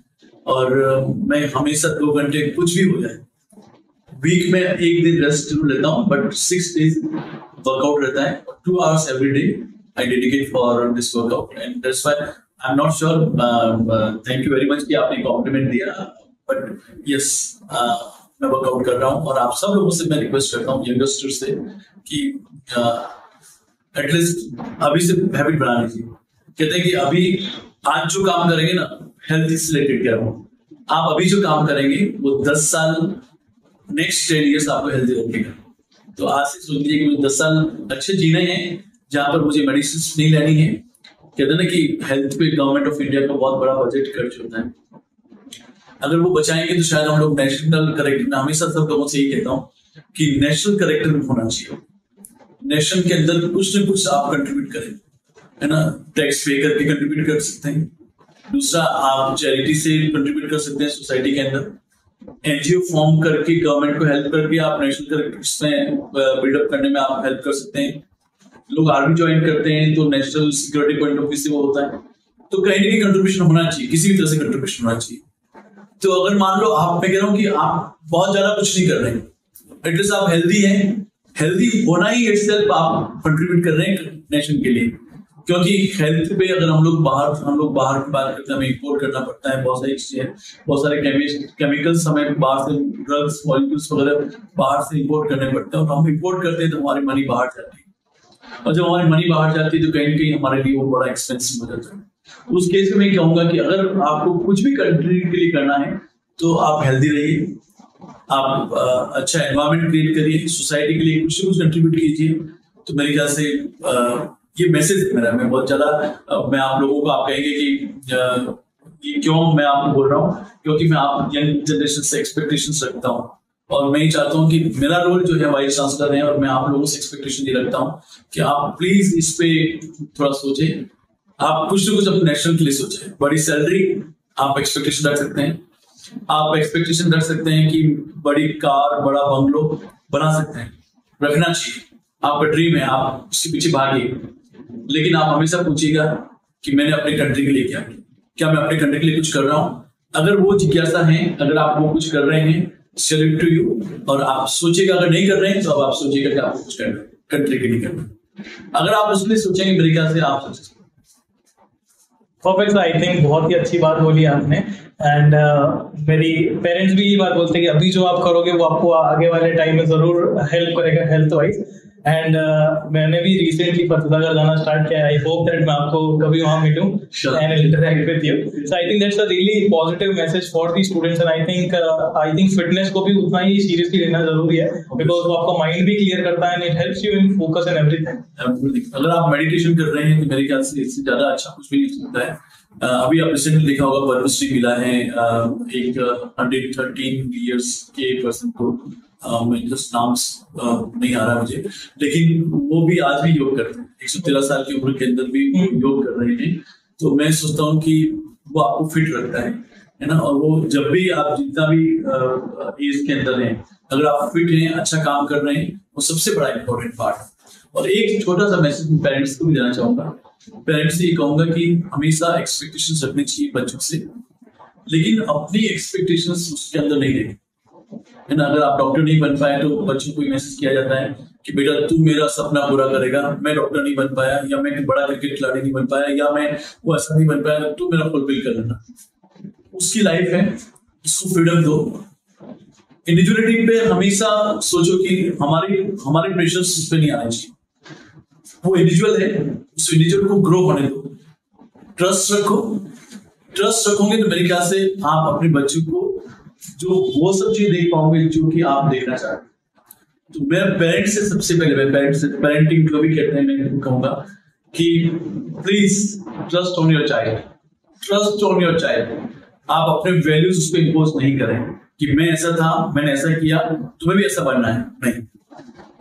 और मैं हमेशा 2 घंटे कुछ भी हो जाए, वीक में 1 दिन रेस्ट जरूर लेता हूँ, बट 6 days वर्कआउट रहता है। 2 hours every day I dedicate for this workout, and that's why I'm not sure. Thank you very much कि आपने कॉम्प्लीमेंट दिया, बट यस मैं वर्कआउट कर रहा हूँ। और आप सब लोगों से मैं रिक्वेस्ट करता हूँ यंगस्टर से कि एटलीस्ट अभी से हैबिट बना लीजिए। कहते हैं कि अभी आज जो काम करेंगे ना, हेल्थ से रिलेटेड कह रहा हूँ, आप अभी जो काम करेंगे वो 10 साल नेक्स्ट 10 years आपको हेल्दी रखेगा। तो आज से सोच लीजिए कि मुझे 10 साल अच्छे जीने हैं, जहां पर मुझे मेडिसिन नहीं लेनी है। कहते हैं ना कि हेल्थ पे गवर्नमेंट ऑफ इंडिया का बहुत बड़ा बजट खर्च होता है। अगर वो बचाएंगे तो शायद हम लोग नेशनल करेक्टर, मैं हमेशा सब लोगों से यही कहता हूँ कि नेशनल करेक्टर होना चाहिए। नेशन के अंदर कुछ न कुछ आप कंट्रीब्यूट करें, है ना, टैक्स पे करके कंट्रीब्यूट कर सकते हैं। दूसरा, आप चैरिटी से कंट्रीब्यूट कर सकते हैं सोसाइटी के अंदर। एनजीओ फॉर्म करके गवर्नमेंट को हेल्प करके आप नेशनल करेक्टर्स में बिल्डअप करने में आप हेल्प कर सकते हैं। लोग आर्मी ज्वाइन करते हैं तो national security point of view से वो होता है। तो कहीं ना कहीं कंट्रीब्यूशन होना चाहिए, किसी भी तरह से कंट्रीब्यूशन होना चाहिए। तो अगर मान लो आप, मैं कह रहा हूँ कि आप बहुत ज्यादा कुछ नहीं कर रहे हैं, एटलीस्ट आप हेल्दी हैं, हेल्दी होना ही इटसेल्फ आप कंट्रीब्यूट कर रहे हैं नेशन के लिए। क्योंकि हेल्थ पे अगर हम लोग बाहर की बात करते हैं, हमें इंपोर्ट करना पड़ता है बहुत सारी चीजें, बहुत सारे केमिकल्स हमें बाहर से, ड्रग्स मॉलिक्यूल्स वगैरह बाहर से इंपोर्ट करने पड़ते हैं। और हम इंपोर्ट करते हैं तो हमारी मनी बाहर जाती है, और जब हमारी मनी बाहर जाती है तो कहीं ना कहीं हमारे लिए वो बड़ा एक्सपेंसिव हो जाता है। उस केस में मैं कहूंगा कि अगर आपको कुछ भी कंट्री के लिए करना है तो आप हेल्दी रहिए, आप अच्छा एनवायरमेंट क्रिएट करिए, सोसाइटी के लिए कुछ न कुछ कंट्रीब्यूट कीजिए। तो मेरे ख्याल से ये मैसेज है मेरा। मैं बहुत ज्यादा मैं आप लोगों को, आप कहेंगे कि क्यों मैं आपको बोल रहा हूँ, क्योंकि मैं आप यंग जनरेशन से एक्सपेक्टेशंस रखता हूँ। और मैं ही चाहता हूँ कि मेरा रोल जो है वाइस चांसलर है, और मैं आप लोगों से एक्सपेक्टेशन ये रखता हूँ कि आप प्लीज इस पे थोड़ा सोचें। आप कुछ ना कुछ अपने नेशनल के लिए सोचें। बड़ी सैलरी आप एक्सपेक्टेशन रख सकते हैं, आप एक्सपेक्टेशन रख सकते हैं कि बड़ी कार, बड़ा बंगलो बना सकते हैं, रखना चाहिए। आपका ड्रीम है, आप उसके पीछे भागिए, लेकिन आप हमेशा पूछिएगा कि मैंने अपने कंट्री के लिए क्या किया, क्या मैं अपने कंट्री के लिए कुछ कर रहा हूँ। अगर वो जिज्ञासा है, अगर आप वो कुछ कर रहे हैं, सैल्यूट टू यू। और आप सोचिएगा अगर नहीं कर रहे हैं तो अब आप सोचिएगा कि आपको कुछ करना है, कंट्री के लिए करना है। अगर आप उसमें सोचेंगे, मेरे ख्याल से आप सक्सेसफुल। परफेक्ट, आई थिंक बहुत ही अच्छी बात बोली आपने। एंड मेरी पेरेंट्स भी ये बात बोलते हैं कि अभी जो आप करोगे वो आपको आगे वाले टाइम में जरूर हेल्प करेगा हेल्थ वाइज। एंड मैंने भी रिसेंटली फतेहगढ़ जाना स्टार्ट किया है। आई होप दैट मैं आपको कभी वहां मिलूं and interact with you. So I think that's a really positive message for the students. And I think fitness को भी उतना ही सीरियसली लेना जरूरी है, बिकॉज वो आपका माइंड भी क्लियर करता है and it helps you in focus and everything. अगर आप मेडिटेशन कर रहे हैं तो मेरे ख्याल से इससे ज्यादा अच्छा कुछ भी नहीं होता है। अभी आप रिसेंटली देखा होगा पद्मश्री मिला है एक 113 इयर्स के पर्सन को, जस्ट नाम नहीं आ रहा मुझे, लेकिन वो भी आज भी योग करते हैं। 113 साल की उम्र के अंदर भी योग कर रहे हैं। तो मैं सोचता हूँ कि वो आपको फिट रखता है ना। और वो जब भी आप जितना भी एज के अंदर हैं, अगर आप फिट हैं, अच्छा काम कर रहे हैं, वो सबसे बड़ा इंपॉर्टेंट पार्ट। और एक छोटा सा मैसेज पेरेंट्स को भी देना चाहूंगा। पेरेंट्स से ये कहूंगा कि हमेशा एक्सपेक्टेशंस रखनी चाहिए बच्चों से, लेकिन अपनी एक्सपेक्टेशंस उसके अंदर नहीं रखें, है ना। अगर आप डॉक्टर नहीं बन पाए तो बच्चों को मैसेज किया जाता है कि बेटा तू मेरा सपना पूरा करेगा। मैं डॉक्टर नहीं बन पाया, या मैं बड़ा क्रिकेट खिलाड़ी नहीं बन पाया, या मैं वो ऐसा नहीं बन पाया, तू मेरा फुलफिल कर लेना। उसकी लाइफ है, उसको फ्रीडम दो। इंडिविजुअलिटी पे हमेशा सोचो कि हमारे प्रेशर्स उस पर नहीं आने चाहिए। वो इंडिविजुअल है, उस इंडिविजुअल को ग्रो होने दो। ट्रस्ट रखो। ट्रस्ट रखोगे तो मेरे ख्याल से आप अपने बच्चों को जो वो सब चीज देख पाओगे जो कि आप देखना चाहते हैं। तो मैं पेरेंट्स से सबसे पहले, पेरेंटिंग को भी कहते हैं, मैं कहूंगा कि please trust on your child. Trust on your child. आप अपने वैल्यूज उस पर इम्पोज नहीं करें कि मैं ऐसा था, मैंने ऐसा किया, तुम्हें भी ऐसा बनना है। नहीं,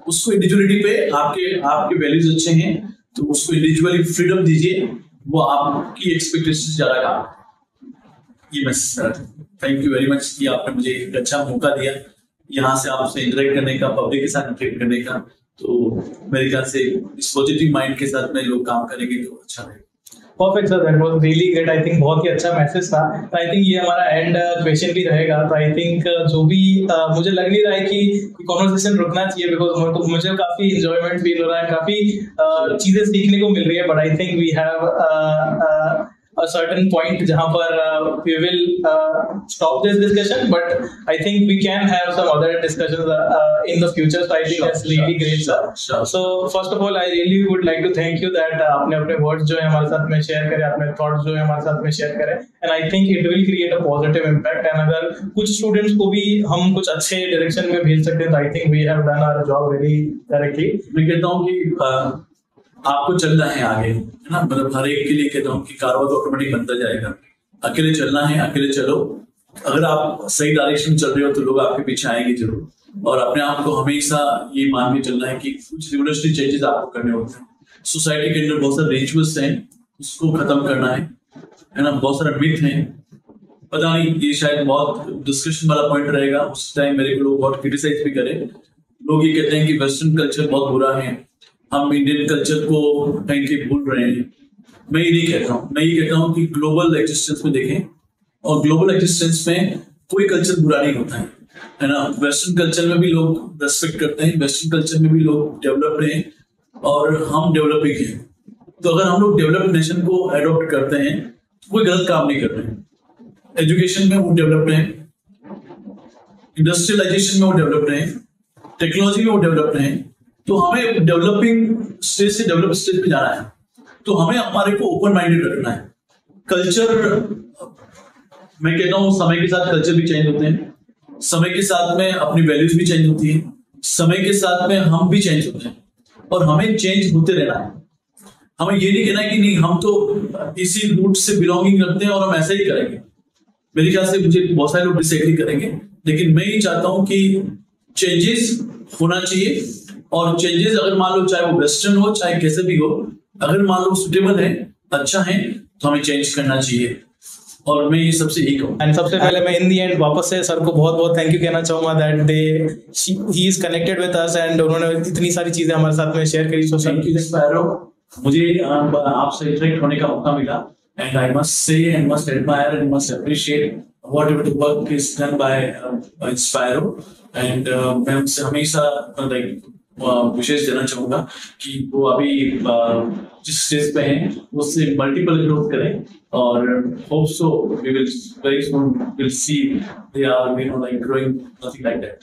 उसको इंडिविजुअलिटी पे आपके वैल्यूज अच्छे हैं तो उसको इंडिविजुअली फ्रीडम दीजिए। वो आपकी एक्सपेक्टेशन से ज्यादा काम। ये message. Thank you very much कि आपने मुझे एक अच्छा मौका दिया यहाँ से आपसे इंटरेक्ट करने का, पब्लिक के साथ इंटरेक्ट करने का। तो मेरे ख्याल से इस पॉजिटिव माइंड के साथ में लोग काम करेंगे तो अच्छा रहेगा। Perfect sir, that was really great. I think बहुत ही अच्छा मैसेज था। तो आई थिंक ये हमारा एंड क्वेश्चन भी रहेगा। तो आई थिंक जो भी मुझे लग नहीं रहा है कि कॉन्वर्सेशन रुकना चाहिए, बिकॉज मुझे काफी इंजॉयमेंट फील हो रहा है, काफी चीजें सीखने को मिल रही है। But I think we have a certain point जहाँ पर we will stop this discussion, but I think we can have some other discussions in the future. So I think that's really great, sir. So first of all, I really would like to thank you that आपने अपने words जो है हमारे साथ में share करे, अपने thoughts जो है हमारे साथ में share करे, and I think it will create a positive impact. And अगर कुछ students को भी हम कुछ अच्छे direction में भेज सकते हैं तो I think we have done our job very correctly. मैं कहता हूँ कि आपको चलना है आगे, है ना। मतलब हर एक के लिए कहता हूँ कि कारवा तो ऑटोमेटिक बनता जाएगा। अकेले चलना है, अकेले चलो। अगर आप सही डायरेक्शन में चल रहे हो तो लोग आपके पीछे आएंगे जरूर। और अपने आप को हमेशा ये मान के चलना है कि कुछ रिवोल्यूशनरी चेंजेस आपको करने होते हैं। सोसाइटी के अंदर बहुत सारे रिचुअल्स हैं, उसको खत्म करना है ना। बहुत सारे मिथ हैं, पता नहीं, ये शायद बहुत डिस्कशन वाला पॉइंट रहेगा। उस टाइम मेरे को लोग बहुत क्रिटिसाइज भी करें। लोग ये कहते हैं कि वेस्टर्न कल्चर बहुत बुरा है, हम इंडियन कल्चर को कहीं कहीं भूल रहे हैं। मैं ये नहीं कहता हूँ। मैं ये कहता हूँ कि ग्लोबल एग्जिस्टेंस में देखें, और ग्लोबल एग्जिस्टेंस में कोई कल्चर बुरा नहीं होता है ना। वेस्टर्न कल्चर में भी लोग रेस्पेक्ट करते हैं, वेस्टर्न कल्चर में भी लोग डेवलप्ड हैं, और हम डेवलपिंग हैं। तो अगर हम लोग डेवलप्ड नेशन को एडॉप्ट करते हैं तो कोई गलत काम नहीं कर रहे हैं। एजुकेशन में वो डेवलप्ड हैं, इंडस्ट्रियलाइजेशन में वो डेवलप्ड हैं, टेक्नोलॉजी में वो डेवलप्ड हैं। तो हमें डेवलपिंग स्टेज से डेवलप स्टेज पे जाना है, तो हमें हमारे को ओपन माइंडेड रखना है। कल्चर, मैं कहता हूँ समय के साथ कल्चर भी चेंज होते हैं, समय के साथ में अपनी वैल्यूज भी चेंज होती है, समय के साथ में हम भी चेंज होते हैं, और हमें चेंज होते रहना है। हमें ये नहीं कहना है कि नहीं हम तो इसी रूट से बिलोंगिंग रखते हैं और हम ऐसा ही करेंगे। मेरे ख्याल से मुझे बहुत सारे लोग डिसएग्री करेंगे, लेकिन मैं ये चाहता हूँ कि चेंजेस होना चाहिए, और चेंजेस अगर मान लो चाहे वो वेस्टर्न हो चाहे कैसे भी हो, अगर मान लो सुटेबल है, अच्छा है, तो हमें चेंज करना चाहिए। और मैं ये सबसे यही कहूँ। एंड सबसे पहले मैं इन दी एंड वापस से सर को बहुत बहुत थैंक यू कहना चाहूंगा that he is connected with us and उन्होंने इतनी सारी चीजें हमारे साथ में शेयर करी। सो थैंक यू इंस्पायरो, मुझे आपसे इंटरेक्ट होने का मौका मिला, and I must say and must admire and must appreciate whatever the work is done by Inspiro, and मैं उनसे हमेशा विशेष देना चाहूंगा कि वो अभी जिस स्टेज पे हैं उससे मल्टीपल ग्रोथ करें, और hope so we will very soon will see they are growing, nothing like that.